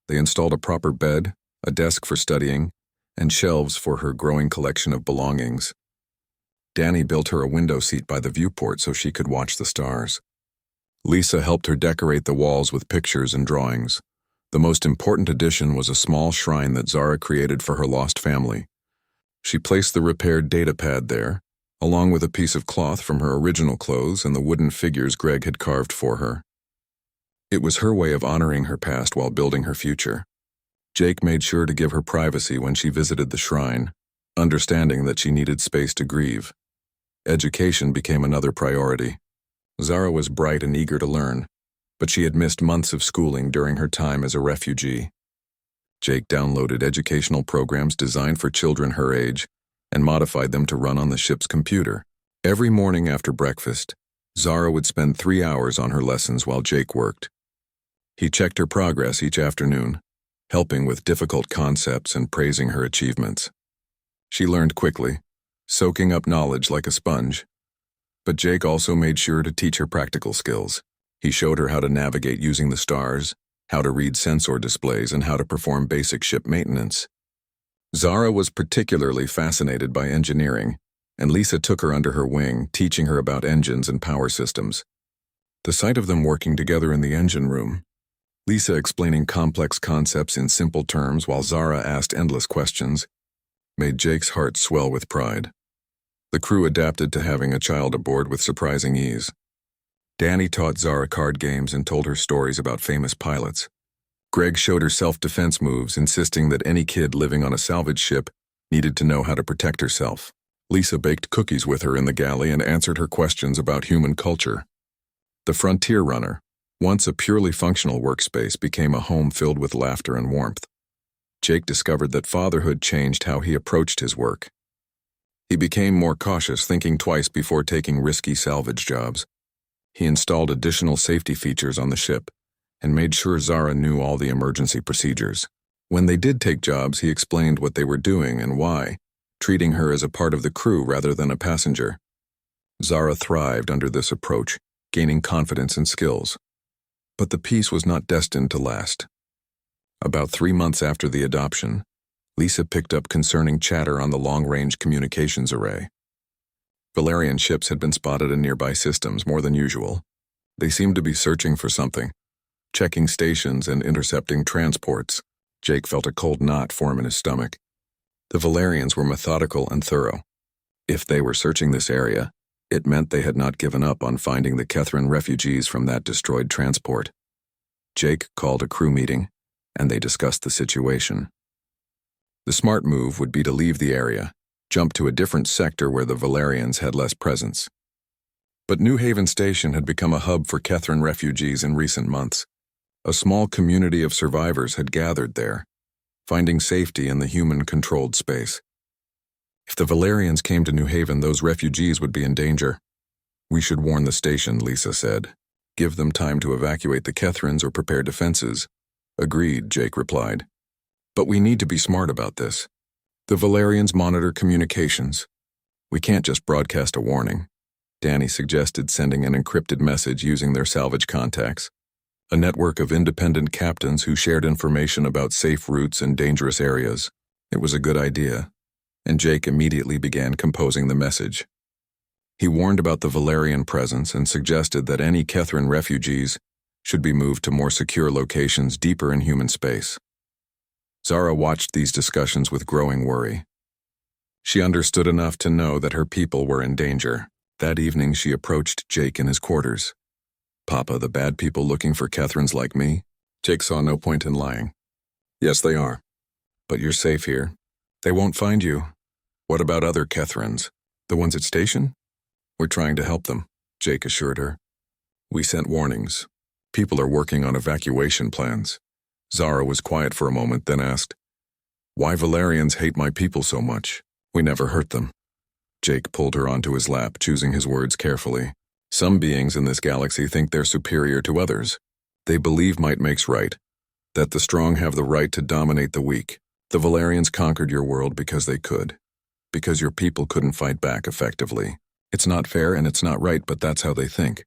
They installed a proper bed, a desk for studying, and shelves for her growing collection of belongings. Danny built her a window seat by the viewport so she could watch the stars. Lisa helped her decorate the walls with pictures and drawings. The most important addition was a small shrine that Zara created for her lost family. She placed the repaired datapad there, along with a piece of cloth from her original clothes and the wooden figures Greg had carved for her. It was her way of honoring her past while building her future. Jake made sure to give her privacy when she visited the shrine, understanding that she needed space to grieve. Education became another priority. Zara was bright and eager to learn, but she had missed months of schooling during her time as a refugee. Jake downloaded educational programs designed for children her age and modified them to run on the ship's computer. Every morning after breakfast, Zara would spend 3 hours on her lessons while Jake worked. He checked her progress each afternoon, helping with difficult concepts and praising her achievements. She learned quickly, soaking up knowledge like a sponge. But Jake also made sure to teach her practical skills. He showed her how to navigate using the stars, how to read sensor displays, and how to perform basic ship maintenance. Zara was particularly fascinated by engineering, and Lisa took her under her wing, teaching her about engines and power systems. The sight of them working together in the engine room, Lisa explaining complex concepts in simple terms while Zara asked endless questions, made Jake's heart swell with pride. The crew adapted to having a child aboard with surprising ease. Danny taught Zara card games and told her stories about famous pilots. Greg showed her self-defense moves, insisting that any kid living on a salvage ship needed to know how to protect herself. Lisa baked cookies with her in the galley and answered her questions about human culture. The Frontier Runner, once a purely functional workspace, became a home filled with laughter and warmth. Jake discovered that fatherhood changed how he approached his work. He became more cautious, thinking twice before taking risky salvage jobs. He installed additional safety features on the ship and made sure Zara knew all the emergency procedures. When they did take jobs, he explained what they were doing and why, treating her as a part of the crew rather than a passenger. Zara thrived under this approach, gaining confidence and skills. But the peace was not destined to last. About 3 months after the adoption, Lisa picked up concerning chatter on the long-range communications array. Valerian ships had been spotted in nearby systems more than usual. They seemed to be searching for something, checking stations and intercepting transports. Jake felt a cold knot form in his stomach. The Valerians were methodical and thorough. If they were searching this area, it meant they had not given up on finding the Kethrin refugees from that destroyed transport. Jake called a crew meeting, and they discussed the situation. The smart move would be to leave the area, jump to a different sector where the Valerians had less presence. But New Haven Station had become a hub for Kethrin refugees in recent months. A small community of survivors had gathered there, finding safety in the human-controlled space. If the Valerians came to New Haven, those refugees would be in danger. We should warn the station, Lisa said. Give them time to evacuate the Kethrins or prepare defenses. Agreed, Jake replied. But we need to be smart about this. The Valerians monitor communications. We can't just broadcast a warning. Danny suggested sending an encrypted message using their salvage contacts. A network of independent captains who shared information about safe routes and dangerous areas. It was a good idea, and Jake immediately began composing the message. He warned about the Valerian presence and suggested that any Kethrin refugees should be moved to more secure locations deeper in human space. Zara watched these discussions with growing worry. She understood enough to know that her people were in danger. That evening she approached Jake in his quarters. Papa, the bad people looking for Kethrins like me? Jake saw no point in lying. Yes, they are. But you're safe here. They won't find you. What about other Kethrins? The ones at station? We're trying to help them, Jake assured her. We sent warnings. People are working on evacuation plans. Zara was quiet for a moment, then asked, Why Valerians hate my people so much? We never hurt them. Jake pulled her onto his lap, choosing his words carefully. Some beings in this galaxy think they're superior to others. They believe might makes right, that the strong have the right to dominate the weak. The Valerians conquered your world because they could, because your people couldn't fight back effectively. It's not fair and it's not right, but that's how they think.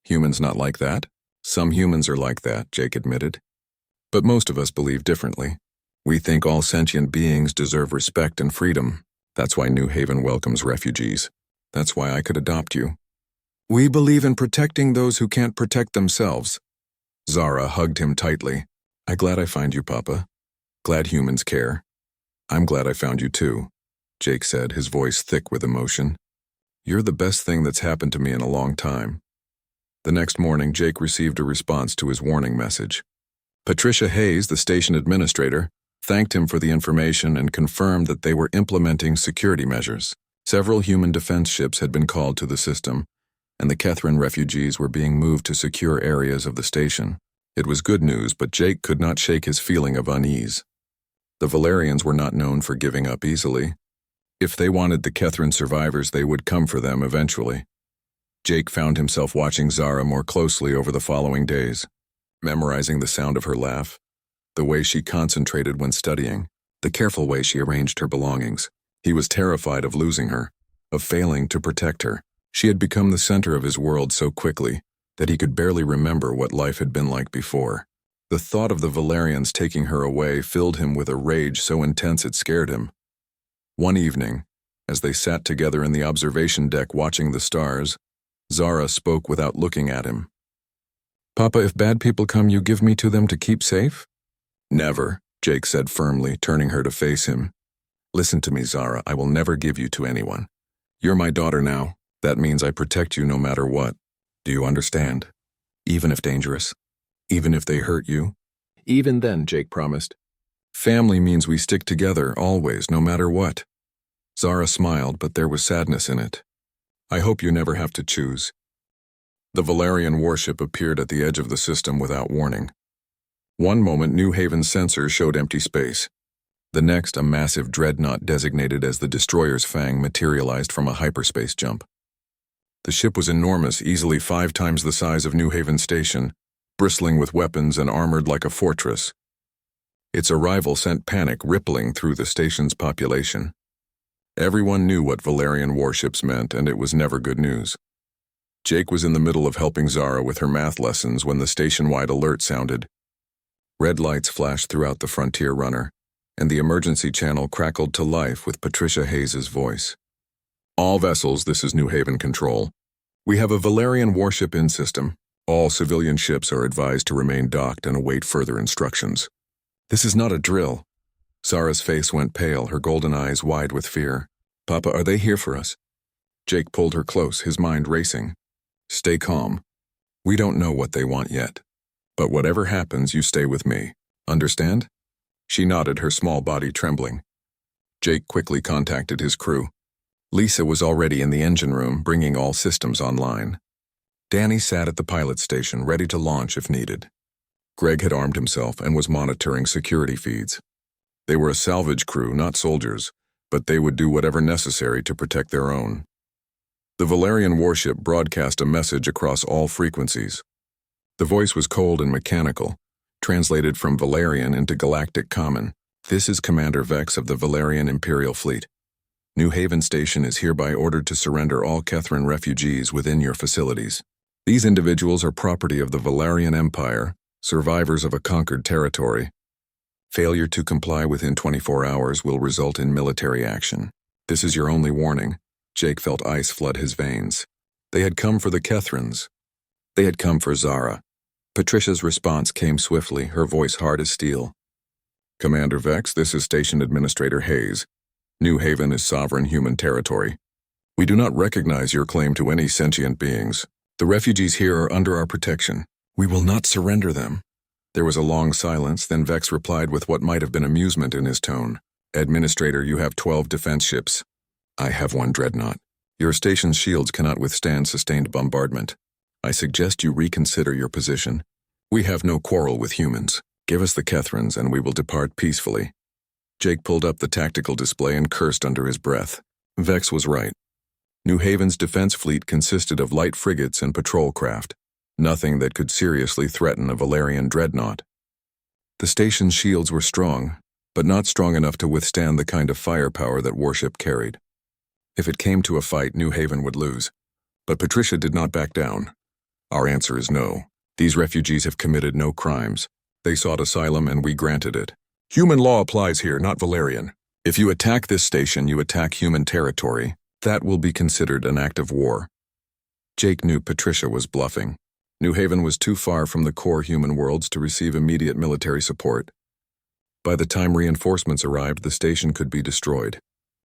Humans not like that? Some humans are like that, Jake admitted. But most of us believe differently. We think all sentient beings deserve respect and freedom. That's why New Haven welcomes refugees. That's why I could adopt you. We believe in protecting those who can't protect themselves. Zara hugged him tightly. I'm glad I find you, Papa. Glad humans care. I'm glad I found you too, Jake said, his voice thick with emotion. You're the best thing that's happened to me in a long time. The next morning, Jake received a response to his warning message. Patricia Hayes, the station administrator, thanked him for the information and confirmed that they were implementing security measures. Several human defense ships had been called to the system, and the Kethrin refugees were being moved to secure areas of the station. It was good news, but Jake could not shake his feeling of unease. The Valerians were not known for giving up easily. If they wanted the Kethrin survivors, they would come for them eventually. Jake found himself watching Zara more closely over the following days, memorizing the sound of her laugh, the way she concentrated when studying, the careful way she arranged her belongings. He was terrified of losing her, of failing to protect her. She had become the center of his world so quickly, that he could barely remember what life had been like before. The thought of the Valerians taking her away filled him with a rage so intense it scared him. One evening, as they sat together in the observation deck watching the stars, Zara spoke without looking at him. "Papa, if bad people come, you give me to them to keep safe?" "Never," Jake said firmly, turning her to face him. "Listen to me, Zara, I will never give you to anyone. You're my daughter now. That means I protect you no matter what. Do you understand? Even if dangerous? Even if they hurt you?" "Even then," Jake promised. "Family means we stick together, always, no matter what." Zara smiled, but there was sadness in it. "I hope you never have to choose." The Valerian warship appeared at the edge of the system without warning. One moment, New Haven's sensors showed empty space. The next, a massive dreadnought designated as the destroyer's Fang materialized from a hyperspace jump. The ship was enormous, easily 5 times the size of New Haven Station, bristling with weapons and armored like a fortress. Its arrival sent panic rippling through the station's population. Everyone knew what Valerian warships meant, and it was never good news. Jake was in the middle of helping Zara with her math lessons when the station-wide alert sounded. Red lights flashed throughout the Frontier runner, and the emergency channel crackled to life with Patricia Hayes' voice. "All vessels, this is New Haven Control. We have a Valerian warship in system. All civilian ships are advised to remain docked and await further instructions." "This is not a drill." Zara's face went pale, her golden eyes wide with fear. "Papa, are they here for us?" Jake pulled her close, his mind racing. "Stay calm. We don't know what they want yet. But whatever happens, you stay with me. Understand?" She nodded, her small body trembling. Jake quickly contacted his crew. Lisa was already in the engine room, bringing all systems online. Danny sat at the pilot station, ready to launch if needed. Greg had armed himself and was monitoring security feeds. They were a salvage crew, not soldiers, but they would do whatever necessary to protect their own. The Valerian warship broadcast a message across all frequencies. The voice was cold and mechanical, translated from Valerian into Galactic Common. "This is Commander Vex of the Valerian Imperial Fleet. New Haven Station is hereby ordered to surrender all Kethran refugees within your facilities. These individuals are property of the Valerian Empire, survivors of a conquered territory. Failure to comply within 24 hours will result in military action. This is your only warning." Jake felt ice flood his veins. They had come for the Kethrans. They had come for Zara. Patricia's response came swiftly, her voice hard as steel. "Commander Vex, this is Station Administrator Hayes. New Haven is sovereign human territory. We do not recognize your claim to any sentient beings. The refugees here are under our protection. We will not surrender them." There was a long silence, then Vex replied with what might have been amusement in his tone. "Administrator, you have 12 defense ships. I have 1 dreadnought. Your station's shields cannot withstand sustained bombardment. I suggest you reconsider your position. We have no quarrel with humans. Give us the Kethrans and we will depart peacefully." Jake pulled up the tactical display and cursed under his breath. Vex was right. New Haven's defense fleet consisted of light frigates and patrol craft. Nothing that could seriously threaten a Valerian dreadnought. The station's shields were strong, but not strong enough to withstand the kind of firepower that warship carried. If it came to a fight, New Haven would lose. But Patricia did not back down. "Our answer is no. These refugees have committed no crimes. They sought asylum and we granted it. Human law applies here, not Valerian. If you attack this station, you attack human territory. That will be considered an act of war." Jake knew Patricia was bluffing. New Haven was too far from the core human worlds to receive immediate military support. By the time reinforcements arrived, the station could be destroyed.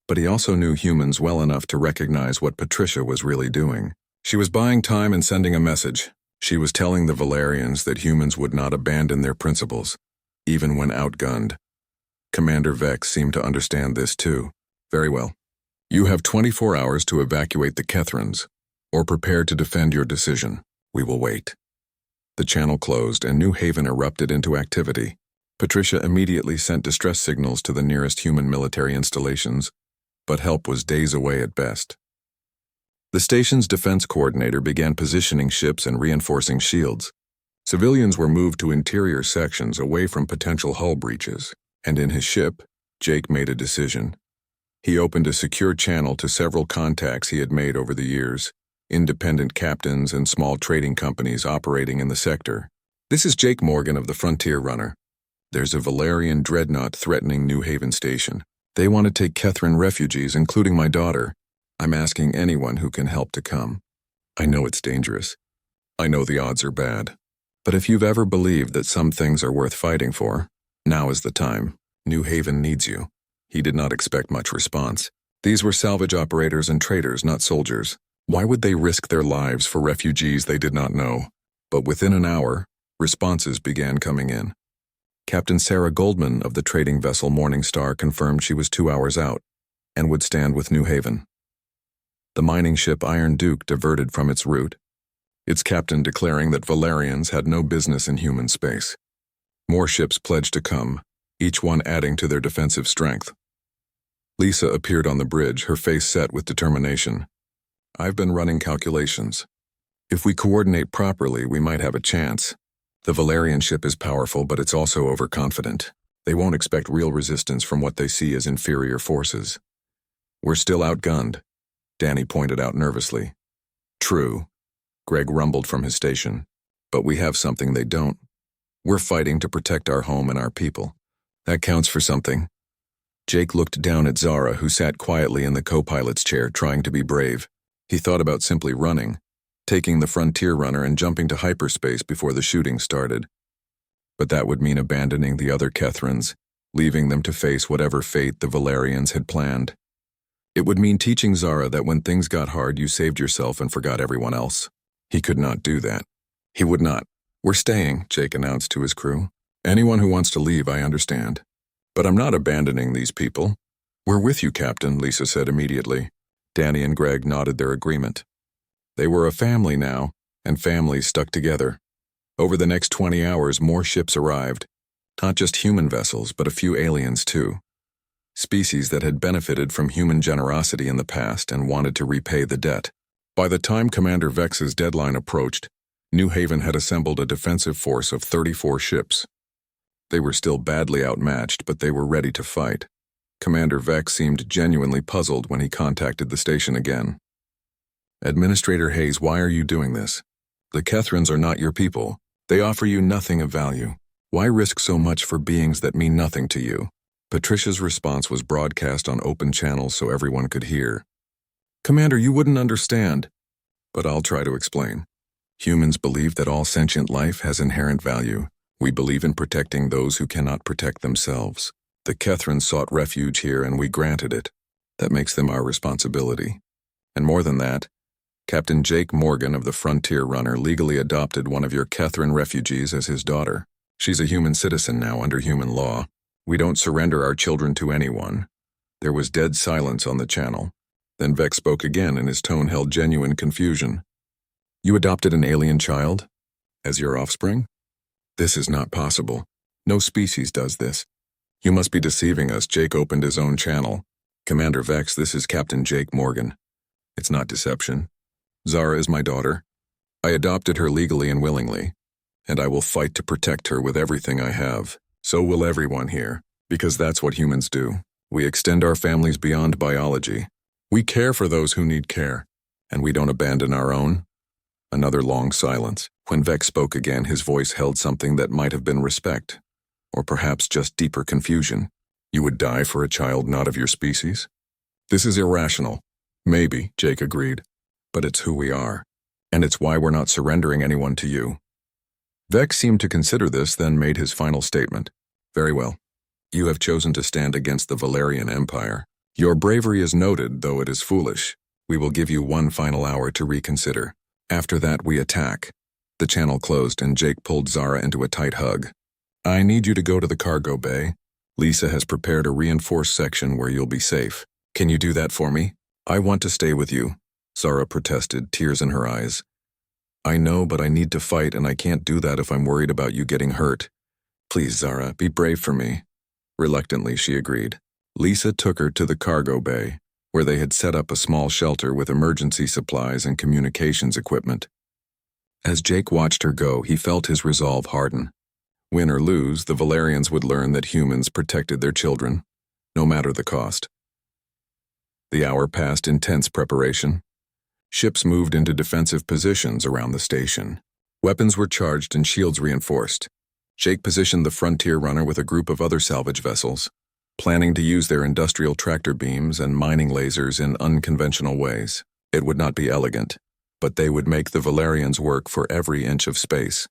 But he also knew humans well enough to recognize what Patricia was really doing. She was buying time and sending a message. She was telling the Valerians that humans would not abandon their principles, even when outgunned. Commander Vex seemed to understand this too. "Very well. You have 24 hours to evacuate the Kethrans, or prepare to defend your decision. We will wait." The channel closed and New Haven erupted into activity. Patricia immediately sent distress signals to the nearest human military installations, but help was days away at best. The station's defense coordinator began positioning ships and reinforcing shields. Civilians were moved to interior sections away from potential hull breaches, and in his ship, Jake made a decision. He opened a secure channel to several contacts he had made over the years. independent captains and small trading companies operating in the sector. This is Jake Morgan of the Frontier Runner. There's a Valerian dreadnought threatening New Haven Station. They want to take Kethrin refugees, including my daughter. I'm asking anyone who can help to come. I know it's dangerous. I know the odds are bad. But if you've ever believed that some things are worth fighting for, now is the time. New Haven needs you. He did not expect much response. These were salvage operators and traders, not soldiers. Why would they risk their lives for refugees they did not know? But within an hour, responses began coming in. Captain Sarah Goldman of the trading vessel Morning Star confirmed she was 2 hours out and would stand with New Haven. The mining ship Iron Duke diverted from its route, its captain declaring that Valerians had no business in human space. More ships pledged to come, each one adding to their defensive strength. Lisa appeared on the bridge, her face set with determination. I've been running calculations. If we coordinate properly, we might have a chance. The Valerian ship is powerful, but it's also overconfident. They won't expect real resistance from what they see as inferior forces. We're still outgunned, Danny pointed out nervously. True, Greg rumbled from his station. But we have something they don't. We're fighting to protect our home and our people. That counts for something. Jake looked down at Zara, who sat quietly in the co-pilot's chair, trying to be brave. He thought about simply running, taking the Frontier Runner and jumping to hyperspace before the shooting started. But that would mean abandoning the other Kethrins, leaving them to face whatever fate the Valerians had planned. It would mean teaching Zara that when things got hard, you saved yourself and forgot everyone else. He could not do that. He would not. We're staying, Jake announced to his crew. Anyone who wants to leave, I understand. But I'm not abandoning these people. We're with you, Captain, Lisa said immediately. Danny and Greg nodded their agreement. They were a family now, and families stuck together. Over the next 20 hours, more ships arrived. Not just human vessels, but a few aliens too. Species that had benefited from human generosity in the past and wanted to repay the debt. By the time Commander Vex's deadline approached, New Haven had assembled a defensive force of 34 ships. They were still badly outmatched, but they were ready to fight. Commander Vex seemed genuinely puzzled when he contacted the station again. Administrator Hayes, why are you doing this? The Kethrins are not your people. They offer you nothing of value. Why risk so much for beings that mean nothing to you? Patricia's response was broadcast on open channels so everyone could hear. Commander, you wouldn't understand. But I'll try to explain. Humans believe that all sentient life has inherent value. We believe in protecting those who cannot protect themselves. The Kethrins sought refuge here and we granted it. That makes them our responsibility. And more than that, Captain Jake Morgan of the Frontier Runner legally adopted one of your Kethrin refugees as his daughter. She's a human citizen now under human law. We don't surrender our children to anyone. There was dead silence on the channel. Then Vex spoke again and his tone held genuine confusion. You adopted an alien child? As your offspring? This is not possible. No species does this. You must be deceiving us. Jake opened his own channel. Commander Vex, this is Captain Jake Morgan. It's not deception. Zara is my daughter. I adopted her legally and willingly, and I will fight to protect her with everything I have. So will everyone here, because that's what humans do. We extend our families beyond biology. We care for those who need care, and we don't abandon our own. Another long silence. When Vex spoke again, his voice held something that might have been respect, or perhaps just deeper confusion. You would die for a child not of your species? This is irrational. Maybe, Jake agreed. But it's who we are, and it's why we're not surrendering anyone to you. Vex seemed to consider this, then made his final statement. Very well. You have chosen to stand against the Valerian Empire. Your bravery is noted, though it is foolish. We will give you one final hour to reconsider. After that, we attack. The channel closed and Jake pulled Zara into a tight hug. I need you to go to the cargo bay. Lisa has prepared a reinforced section where you'll be safe. Can you do that for me? I want to stay with you, Zara protested, tears in her eyes. I know, but I need to fight, and I can't do that if I'm worried about you getting hurt. Please, Zara, be brave for me. Reluctantly, she agreed. Lisa took her to the cargo bay, where they had set up a small shelter with emergency supplies and communications equipment. As Jake watched her go, he felt his resolve harden. Win or lose, the Valerians would learn that humans protected their children, no matter the cost. The hour passed in tense preparation. Ships moved into defensive positions around the station. Weapons were charged and shields reinforced. Jake positioned the Frontier Runner with a group of other salvage vessels, planning to use their industrial tractor beams and mining lasers in unconventional ways. It would not be elegant, but they would make the Valerians work for every inch of space.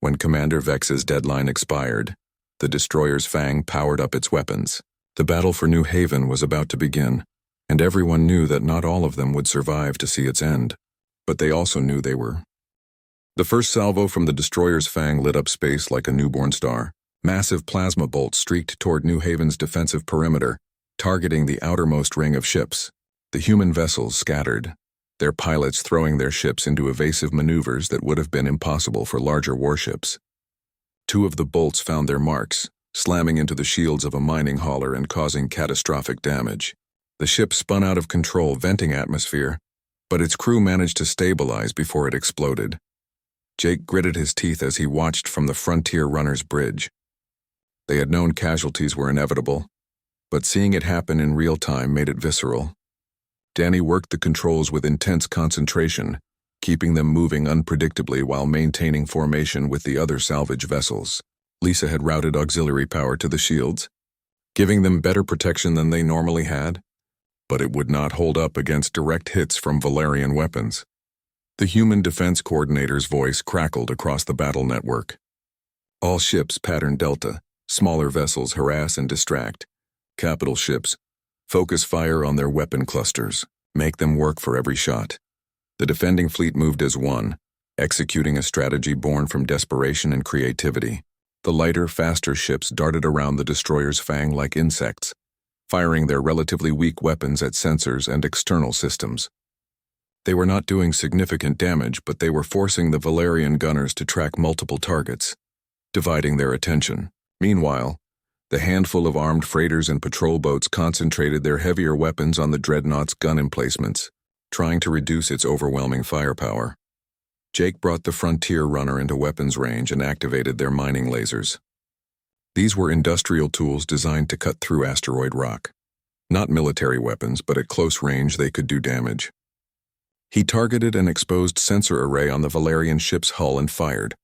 When Commander Vex's deadline expired, the destroyer's Fang powered up its weapons. The battle for New Haven was about to begin, and everyone knew that not all of them would survive to see its end, but they also knew they were. The first salvo from the destroyer's Fang lit up space like a newborn star. Massive plasma bolts streaked toward New Haven's defensive perimeter, targeting the outermost ring of ships. The human vessels scattered, their pilots throwing their ships into evasive maneuvers that would have been impossible for larger warships. Two of the bolts found their marks, slamming into the shields of a mining hauler and causing catastrophic damage. The ship spun out of control, venting atmosphere, but its crew managed to stabilize before it exploded. Jake gritted his teeth as he watched from the Frontier Runner's bridge. They had known casualties were inevitable, but seeing it happen in real time made it visceral. Danny worked the controls with intense concentration, keeping them moving unpredictably while maintaining formation with the other salvage vessels. Lisa had routed auxiliary power to the shields, giving them better protection than they normally had, but it would not hold up against direct hits from Valerian weapons. The human defense coordinator's voice crackled across the battle network. All ships pattern Delta, smaller vessels harass and distract. Capital ships, focus fire on their weapon clusters, make them work for every shot. The defending fleet moved as one, executing a strategy born from desperation and creativity. The lighter, faster ships darted around the destroyer's Fang like insects, firing their relatively weak weapons at sensors and external systems. They were not doing significant damage, but they were forcing the Valerian gunners to track multiple targets, dividing their attention. Meanwhile, the handful of armed freighters and patrol boats concentrated their heavier weapons on the Dreadnought's gun emplacements, trying to reduce its overwhelming firepower. Jake brought the Frontier Runner into weapons range and activated their mining lasers. These were industrial tools designed to cut through asteroid rock. Not military weapons, but at close range they could do damage. He targeted an exposed sensor array on the Valerian ship's hull and fired.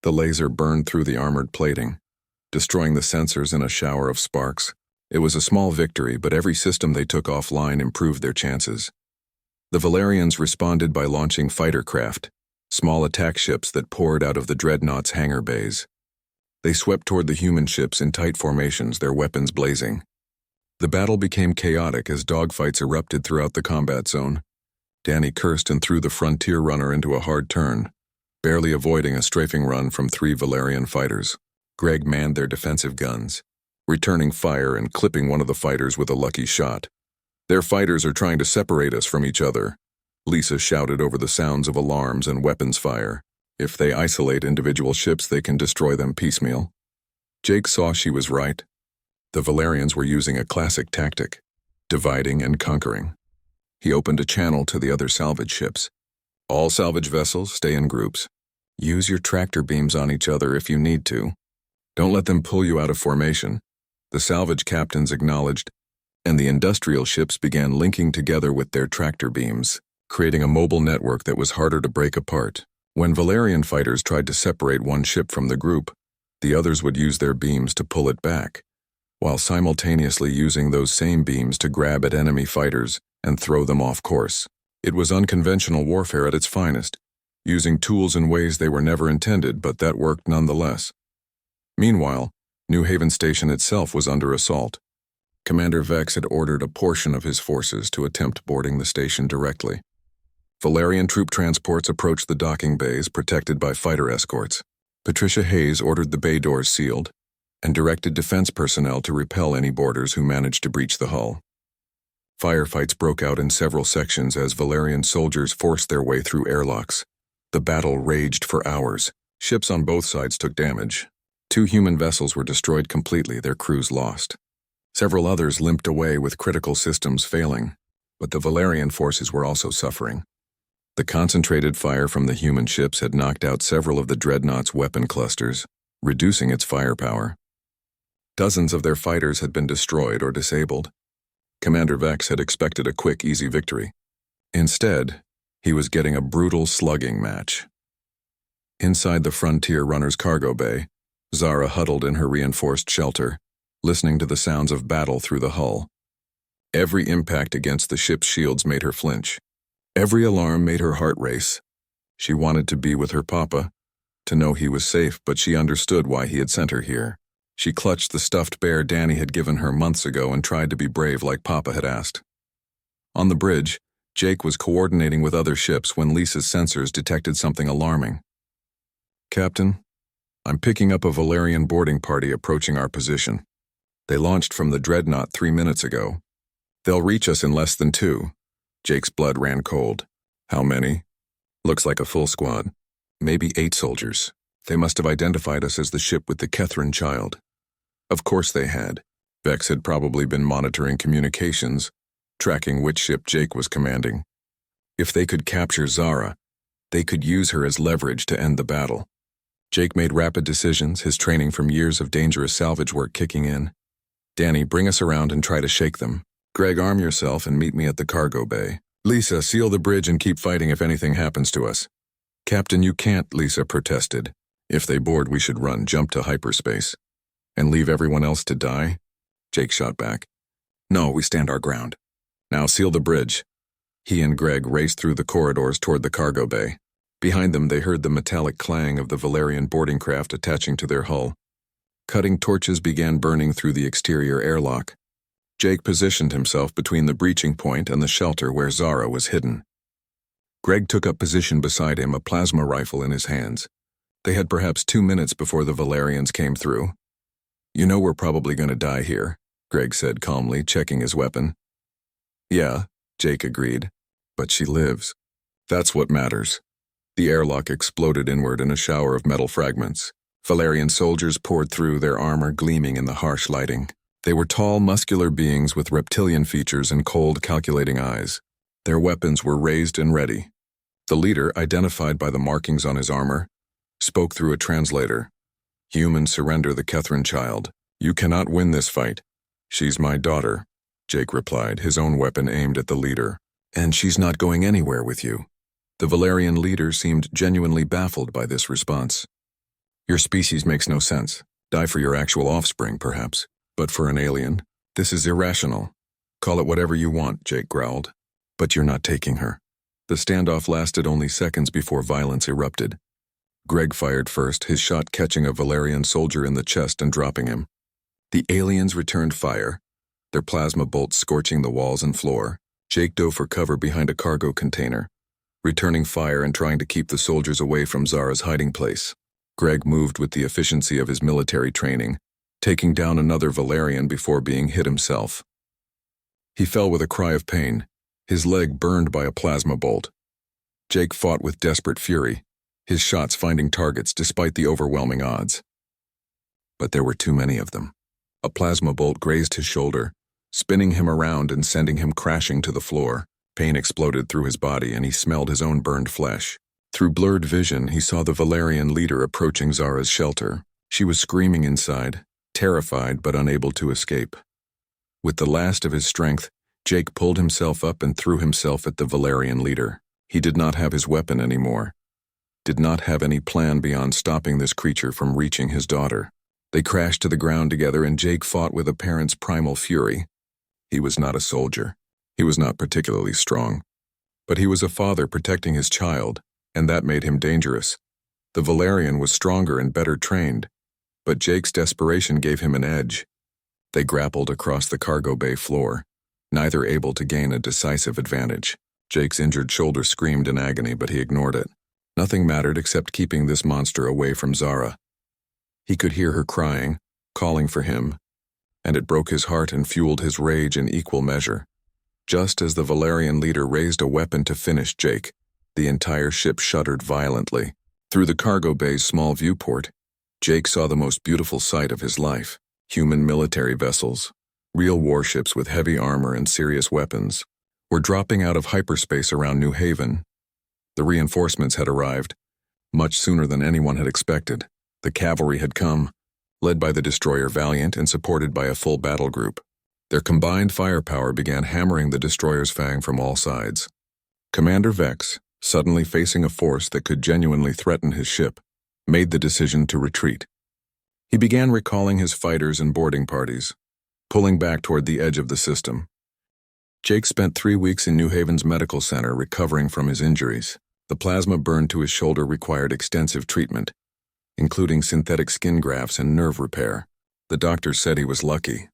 The laser burned through the armored plating, destroying the sensors in a shower of sparks. It was a small victory, but every system they took offline improved their chances. The Valerians responded by launching fighter craft, small attack ships that poured out of the Dreadnought's hangar bays. They swept toward the human ships in tight formations, their weapons blazing. The battle became chaotic as dogfights erupted throughout the combat zone. Danny cursed and threw the Frontier Runner into a hard turn, barely avoiding a strafing run from 3 Valerian fighters. Greg manned their defensive guns, returning fire and clipping one of the fighters with a lucky shot. "Their fighters are trying to separate us from each other," Lisa shouted over the sounds of alarms and weapons fire. "If they isolate individual ships, they can destroy them piecemeal." Jake saw she was right. The Valerians were using a classic tactic, dividing and conquering. He opened a channel to the other salvage ships. "All salvage vessels, stay in groups. Use your tractor beams on each other if you need to. Don't let them pull you out of formation." The salvage captains acknowledged, and the industrial ships began linking together with their tractor beams, creating a mobile network that was harder to break apart. When Valerian fighters tried to separate one ship from the group, the others would use their beams to pull it back, while simultaneously using those same beams to grab at enemy fighters and throw them off course. It was unconventional warfare at its finest, using tools in ways they were never intended, but that worked nonetheless. Meanwhile, New Haven Station itself was under assault. Commander Vex had ordered a portion of his forces to attempt boarding the station directly. Valerian troop transports approached the docking bays protected by fighter escorts. Patricia Hayes ordered the bay doors sealed and directed defense personnel to repel any boarders who managed to breach the hull. Firefights broke out in several sections as Valerian soldiers forced their way through airlocks. The battle raged for hours. Ships on both sides took damage. 2 human vessels were destroyed completely, their crews lost. Several others limped away with critical systems failing, but the Valerian forces were also suffering. The concentrated fire from the human ships had knocked out several of the Dreadnought's weapon clusters, reducing its firepower. Dozens of their fighters had been destroyed or disabled. Commander Vex had expected a quick, easy victory. Instead, He was getting a brutal slugging match. Inside the Frontier runner's cargo bay, Zara huddled in her reinforced shelter, listening to the sounds of battle through the hull. Every impact against the ship's shields made her flinch. Every alarm made her heart race. She wanted to be with her papa, to know he was safe, but she understood why he had sent her here. She clutched the stuffed bear Danny had given her months ago and tried to be brave like Papa had asked. On the bridge, Jake was coordinating with other ships when Lisa's sensors detected something alarming. "Captain, I'm picking up a Valerian boarding party approaching our position. They launched from the dreadnought 3 minutes ago. They'll reach us in less than 2. Jake's blood ran cold. "How many?" "Looks like a full squad. Maybe 8 soldiers. They must have identified us as the ship with the Catherine child." Of course they had. Vex had probably been monitoring communications, tracking which ship Jake was commanding. If they could capture Zara, they could use her as leverage to end the battle. Jake made rapid decisions, his training from years of dangerous salvage work kicking in. "Danny, bring us around and try to shake them. Greg, arm yourself and meet me at the cargo bay. Lisa, seal the bridge and keep fighting if anything happens to us." "Captain, you can't," Lisa protested. "If they board, we should run, jump to hyperspace. And leave everyone else to die?" Jake shot back. "No, we stand our ground. Now seal the bridge." He and Greg raced through the corridors toward the cargo bay. Behind them, they heard the metallic clang of the Valerian boarding craft attaching to their hull. Cutting torches began burning through the exterior airlock. Jake positioned himself between the breaching point and the shelter where Zara was hidden. Greg took up position beside him, a plasma rifle in his hands. They had perhaps 2 minutes before the Valerians came through. "You know we're probably going to die here," Greg said calmly, checking his weapon. "Yeah," Jake agreed. "But she lives. That's what matters." The airlock exploded inward in a shower of metal fragments. Valerian soldiers poured through, their armor gleaming in the harsh lighting. They were tall, muscular beings with reptilian features and cold, calculating eyes. Their weapons were raised and ready. The leader, identified by the markings on his armor, spoke through a translator. "Humans, surrender the Catherine child. You cannot win this fight." "She's my daughter," Jake replied, his own weapon aimed at the leader. "And she's not going anywhere with you." The Valerian leader seemed genuinely baffled by this response. "Your species makes no sense. Die for your actual offspring, perhaps. But for an alien, this is irrational." "Call it whatever you want," Jake growled. "But you're not taking her." The standoff lasted only seconds before violence erupted. Greg fired first, his shot catching a Valerian soldier in the chest and dropping him. The aliens returned fire, their plasma bolts scorching the walls and floor. Jake dove for cover behind a cargo container, returning fire and trying to keep the soldiers away from Zara's hiding place. Greg moved with the efficiency of his military training, taking down another Valerian before being hit himself. He fell with a cry of pain, his leg burned by a plasma bolt. Jake fought with desperate fury, his shots finding targets despite the overwhelming odds. But there were too many of them. A plasma bolt grazed his shoulder, spinning him around and sending him crashing to the floor. Pain exploded through his body and he smelled his own burned flesh. Through blurred vision, he saw the Valerian leader approaching Zara's shelter. She was screaming inside, terrified but unable to escape. With the last of his strength, Jake pulled himself up and threw himself at the Valerian leader. He did not have his weapon anymore. Did not have any plan beyond stopping this creature from reaching his daughter. They crashed to the ground together and Jake fought with a parent's primal fury. He was not a soldier. He was not particularly strong. But he was a father protecting his child, and that made him dangerous. The Valerian was stronger and better trained, but Jake's desperation gave him an edge. They grappled across the cargo bay floor, neither able to gain a decisive advantage. Jake's injured shoulder screamed in agony, but he ignored it. Nothing mattered except keeping this monster away from Zara. He could hear her crying, calling for him, and it broke his heart and fueled his rage in equal measure. Just as the Valerian leader raised a weapon to finish Jake, the entire ship shuddered violently. Through the cargo bay's small viewport, Jake saw the most beautiful sight of his life. Human military vessels, real warships with heavy armor and serious weapons, were dropping out of hyperspace around New Haven. The reinforcements had arrived, much sooner than anyone had expected. The cavalry had come, led by the destroyer Valiant and supported by a full battle group. Their combined firepower began hammering the destroyer's fang from all sides. Commander Vex, suddenly facing a force that could genuinely threaten his ship, made the decision to retreat. He began recalling his fighters and boarding parties, pulling back toward the edge of the system. Jake spent 3 weeks in New Haven's medical center recovering from his injuries. The plasma burn to his shoulder required extensive treatment, including synthetic skin grafts and nerve repair. The doctors said he was lucky.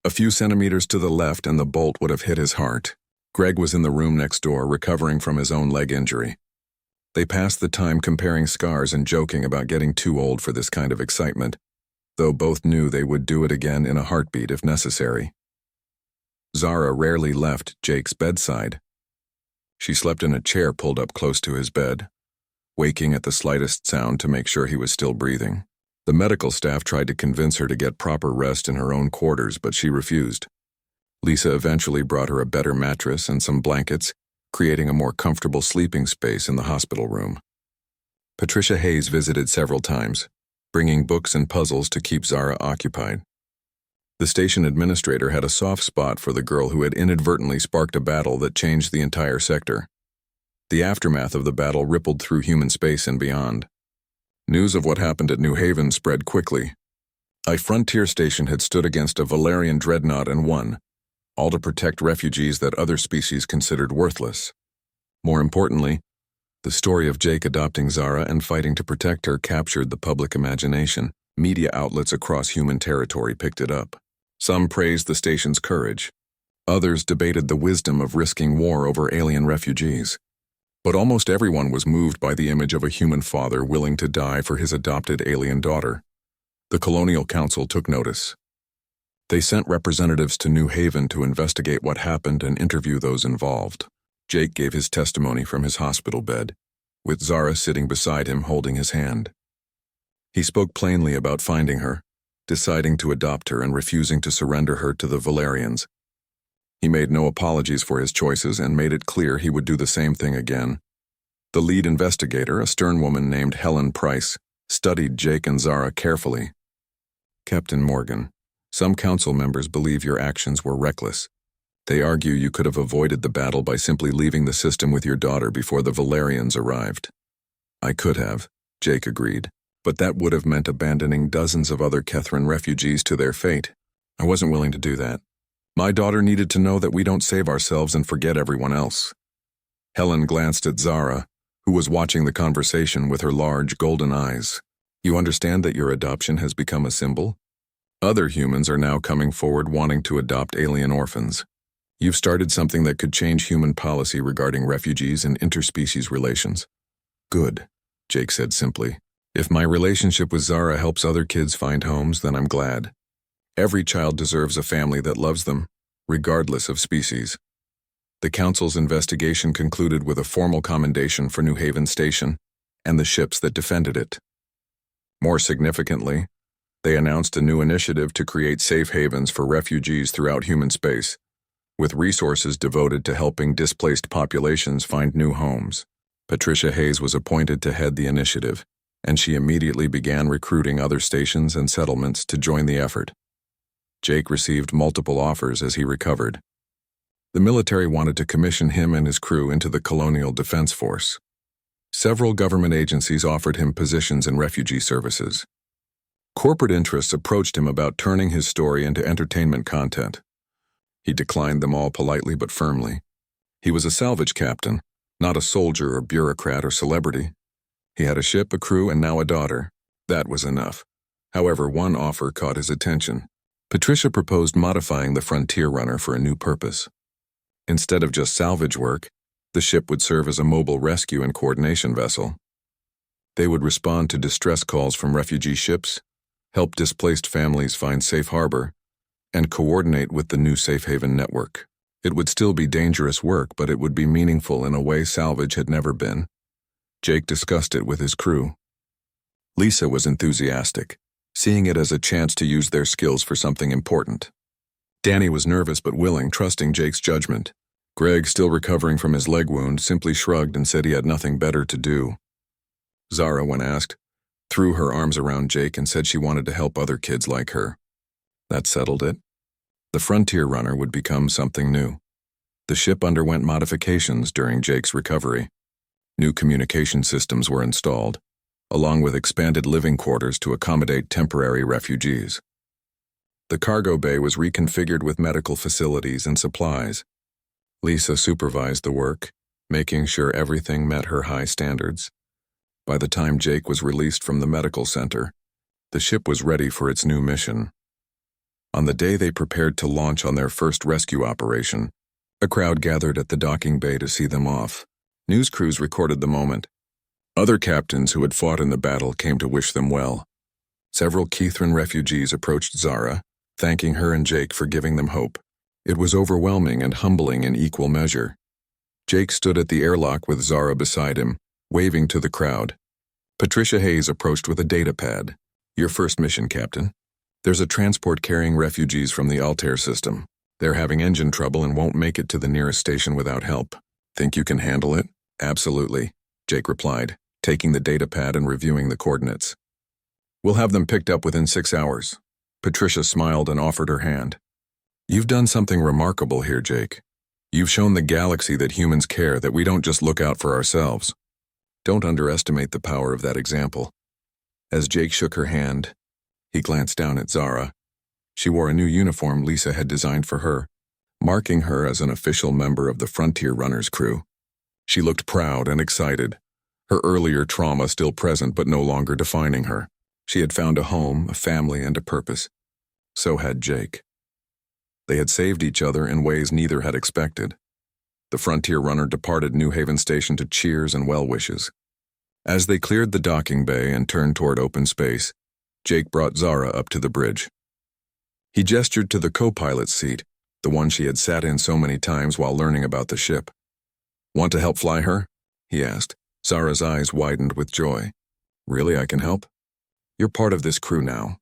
A few centimeters to the left and the bolt would have hit his heart. Greg was in the room next door, recovering from his own leg injury. They passed the time comparing scars and joking about getting too old for this kind of excitement, though both knew they would do it again in a heartbeat if necessary. Zara rarely left Jake's bedside. She slept in a chair pulled up close to his bed, waking at the slightest sound to make sure he was still breathing. The medical staff tried to convince her to get proper rest in her own quarters, but she refused. Lisa eventually brought her a better mattress and some blankets, creating a more comfortable sleeping space in the hospital room. Patricia Hayes visited several times, bringing books and puzzles to keep Zara occupied. The station administrator had a soft spot for the girl who had inadvertently sparked a battle that changed the entire sector. The aftermath of the battle rippled through human space and beyond. News of what happened at New Haven spread quickly. A frontier station had stood against a Valerian dreadnought and won, all to protect refugees that other species considered worthless. More importantly, the story of Jake adopting Zara and fighting to protect her captured the public imagination. Media outlets across human territory picked it up. Some praised the station's courage. Others debated the wisdom of risking war over alien refugees. But almost everyone was moved by the image of a human father willing to die for his adopted alien daughter. The Colonial Council took notice. They sent representatives to New Haven to investigate what happened and interview those involved. Jake gave his testimony from his hospital bed, with Zara sitting beside him holding his hand. He spoke plainly about finding her, deciding to adopt her and refusing to surrender her to the Valerians. He made no apologies for his choices and made it clear he would do the same thing again. The lead investigator, a stern woman named Helen Price, studied Jake and Zara carefully. "Captain Morgan, some council members believe your actions were reckless. They argue you could have avoided the battle by simply leaving the system with your daughter before the Valerians arrived." "I could have," Jake agreed, "but that would have meant abandoning dozens of other Kethran refugees to their fate. I wasn't willing to do that. My daughter needed to know that we don't save ourselves and forget everyone else." Helen glanced at Zara, who was watching the conversation with her large golden eyes. "You understand that your adoption has become a symbol? Other humans are now coming forward wanting to adopt alien orphans. You've started something that could change human policy regarding refugees and interspecies relations." "Good," Jake said simply. "If my relationship with Zara helps other kids find homes, then I'm glad. Every child deserves a family that loves them, regardless of species." The council's investigation concluded with a formal commendation for New Haven Station and the ships that defended it. More significantly, they announced a new initiative to create safe havens for refugees throughout human space, with resources devoted to helping displaced populations find new homes. Patricia Hayes was appointed to head the initiative, and she immediately began recruiting other stations and settlements to join the effort. Jake received multiple offers as he recovered. The military wanted to commission him and his crew into the Colonial Defense Force. Several government agencies offered him positions in refugee services. Corporate interests approached him about turning his story into entertainment content. He declined them all politely but firmly. He was a salvage captain, not a soldier or bureaucrat or celebrity. He had a ship, a crew, and now a daughter. That was enough. However, one offer caught his attention. Patricia proposed modifying the Frontier Runner for a new purpose. Instead of just salvage work, the ship would serve as a mobile rescue and coordination vessel. They would respond to distress calls from refugee ships, help displaced families find safe harbor, and coordinate with the new safe haven network. It would still be dangerous work, but it would be meaningful in a way salvage had never been. Jake discussed it with his crew. Lisa was enthusiastic, seeing it as a chance to use their skills for something important. Danny was nervous but willing, trusting Jake's judgment. Greg, still recovering from his leg wound, simply shrugged and said he had nothing better to do. Zara, when asked, threw her arms around Jake and said she wanted to help other kids like her. That settled it. The Frontier Runner would become something new. The ship underwent modifications during Jake's recovery. New communication systems were installed, along with expanded living quarters to accommodate temporary refugees. The cargo bay was reconfigured with medical facilities and supplies. Lisa supervised the work, making sure everything met her high standards. By the time Jake was released from the medical center, the ship was ready for its new mission. On the day they prepared to launch on their first rescue operation, a crowd gathered at the docking bay to see them off. News crews recorded the moment. Other captains who had fought in the battle came to wish them well. Several Kithran refugees approached Zara, thanking her and Jake for giving them hope. It was overwhelming and humbling in equal measure. Jake stood at the airlock with Zara beside him, waving to the crowd. Patricia Hayes approached with a data pad. "Your first mission, Captain. There's a transport carrying refugees from the Altair system. They're having engine trouble and won't make it to the nearest station without help. Think you can handle it?" "Absolutely," Jake replied, taking the data pad and reviewing the coordinates. "We'll have them picked up within 6 hours." Patricia smiled and offered her hand. "You've done something remarkable here, Jake. You've shown the galaxy that humans care, that we don't just look out for ourselves. Don't underestimate the power of that example." As Jake shook her hand, he glanced down at Zara. She wore a new uniform Lisa had designed for her, marking her as an official member of the Frontier Runners crew. She looked proud and excited, her earlier trauma still present but no longer defining her. She had found a home, a family, and a purpose. So had Jake. They had saved each other in ways neither had expected. The Frontier Runner departed New Haven Station to cheers and well wishes. As they cleared the docking bay and turned toward open space, Jake brought Zara up to the bridge. He gestured to the co-pilot's seat, the one she had sat in so many times while learning about the ship. "Want to help fly her?" he asked. Zara's eyes widened with joy. "Really, I can help? You're part of this crew now.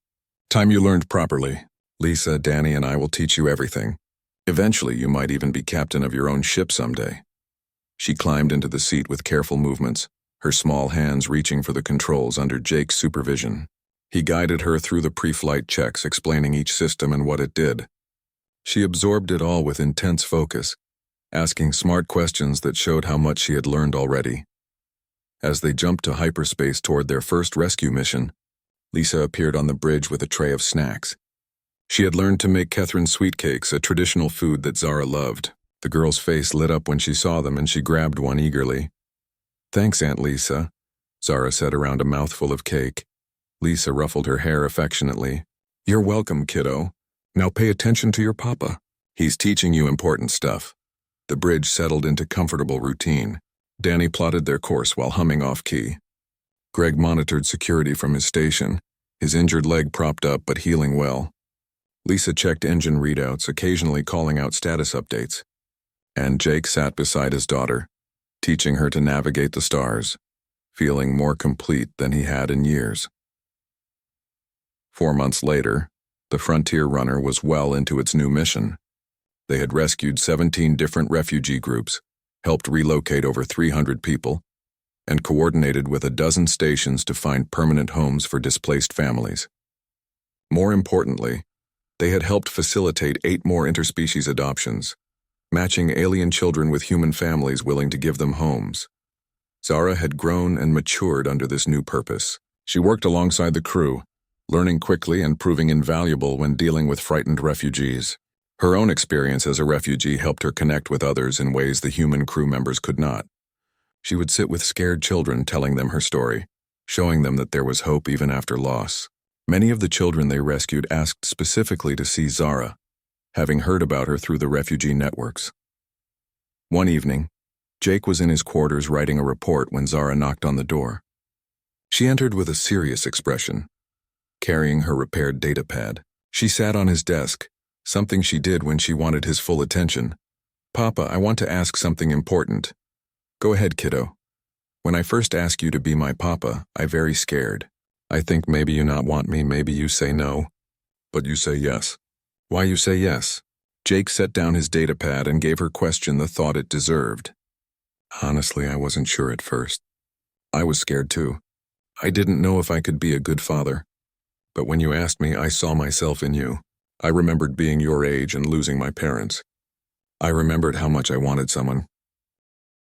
Time you learned properly. Lisa, Danny, and I will teach you everything. Eventually, you might even be captain of your own ship someday." She climbed into the seat with careful movements, her small hands reaching for the controls under Jake's supervision. He guided her through the pre-flight checks, explaining each system and what it did. She absorbed it all with intense focus, asking smart questions that showed how much she had learned already. As they jumped to hyperspace toward their first rescue mission, Lisa appeared on the bridge with a tray of snacks. She had learned to make Kithran sweet cakes, a traditional food that Zara loved. The girl's face lit up when she saw them and she grabbed one eagerly. "Thanks, Aunt Lisa," Zara said around a mouthful of cake. Lisa ruffled her hair affectionately. "You're welcome, kiddo. Now pay attention to your papa. He's teaching you important stuff." The bridge settled into comfortable routine. Danny plotted their course while humming off-key. Greg monitored security from his station, his injured leg propped up but healing well. Lisa checked engine readouts, occasionally calling out status updates. And Jake sat beside his daughter, teaching her to navigate the stars, feeling more complete than he had in years. 4 months later, the Frontier Runner was well into its new mission. They had rescued 17 different refugee groups, helped relocate over 300 people, and coordinated with a dozen stations to find permanent homes for displaced families. More importantly, they had helped facilitate 8 more interspecies adoptions, matching alien children with human families willing to give them homes. Zara had grown and matured under this new purpose. She worked alongside the crew, learning quickly and proving invaluable when dealing with frightened refugees. Her own experience as a refugee helped her connect with others in ways the human crew members could not. She would sit with scared children telling them her story, showing them that there was hope even after loss. Many of the children they rescued asked specifically to see Zara, having heard about her through the refugee networks. One evening, Jake was in his quarters writing a report when Zara knocked on the door. She entered with a serious expression, carrying her repaired data pad. She sat on his desk, something she did when she wanted his full attention. "Papa, I want to ask something important." "Go ahead, kiddo. When I first asked you to be my papa, I very scared. I think maybe you not want me, maybe you say no. But you say yes. Why you say yes?" Jake set down his data pad and gave her question the thought it deserved. "Honestly, I wasn't sure at first. I was scared too. I didn't know if I could be a good father. But when you asked me, I saw myself in you. I remembered being your age and losing my parents. I remembered how much I wanted someone,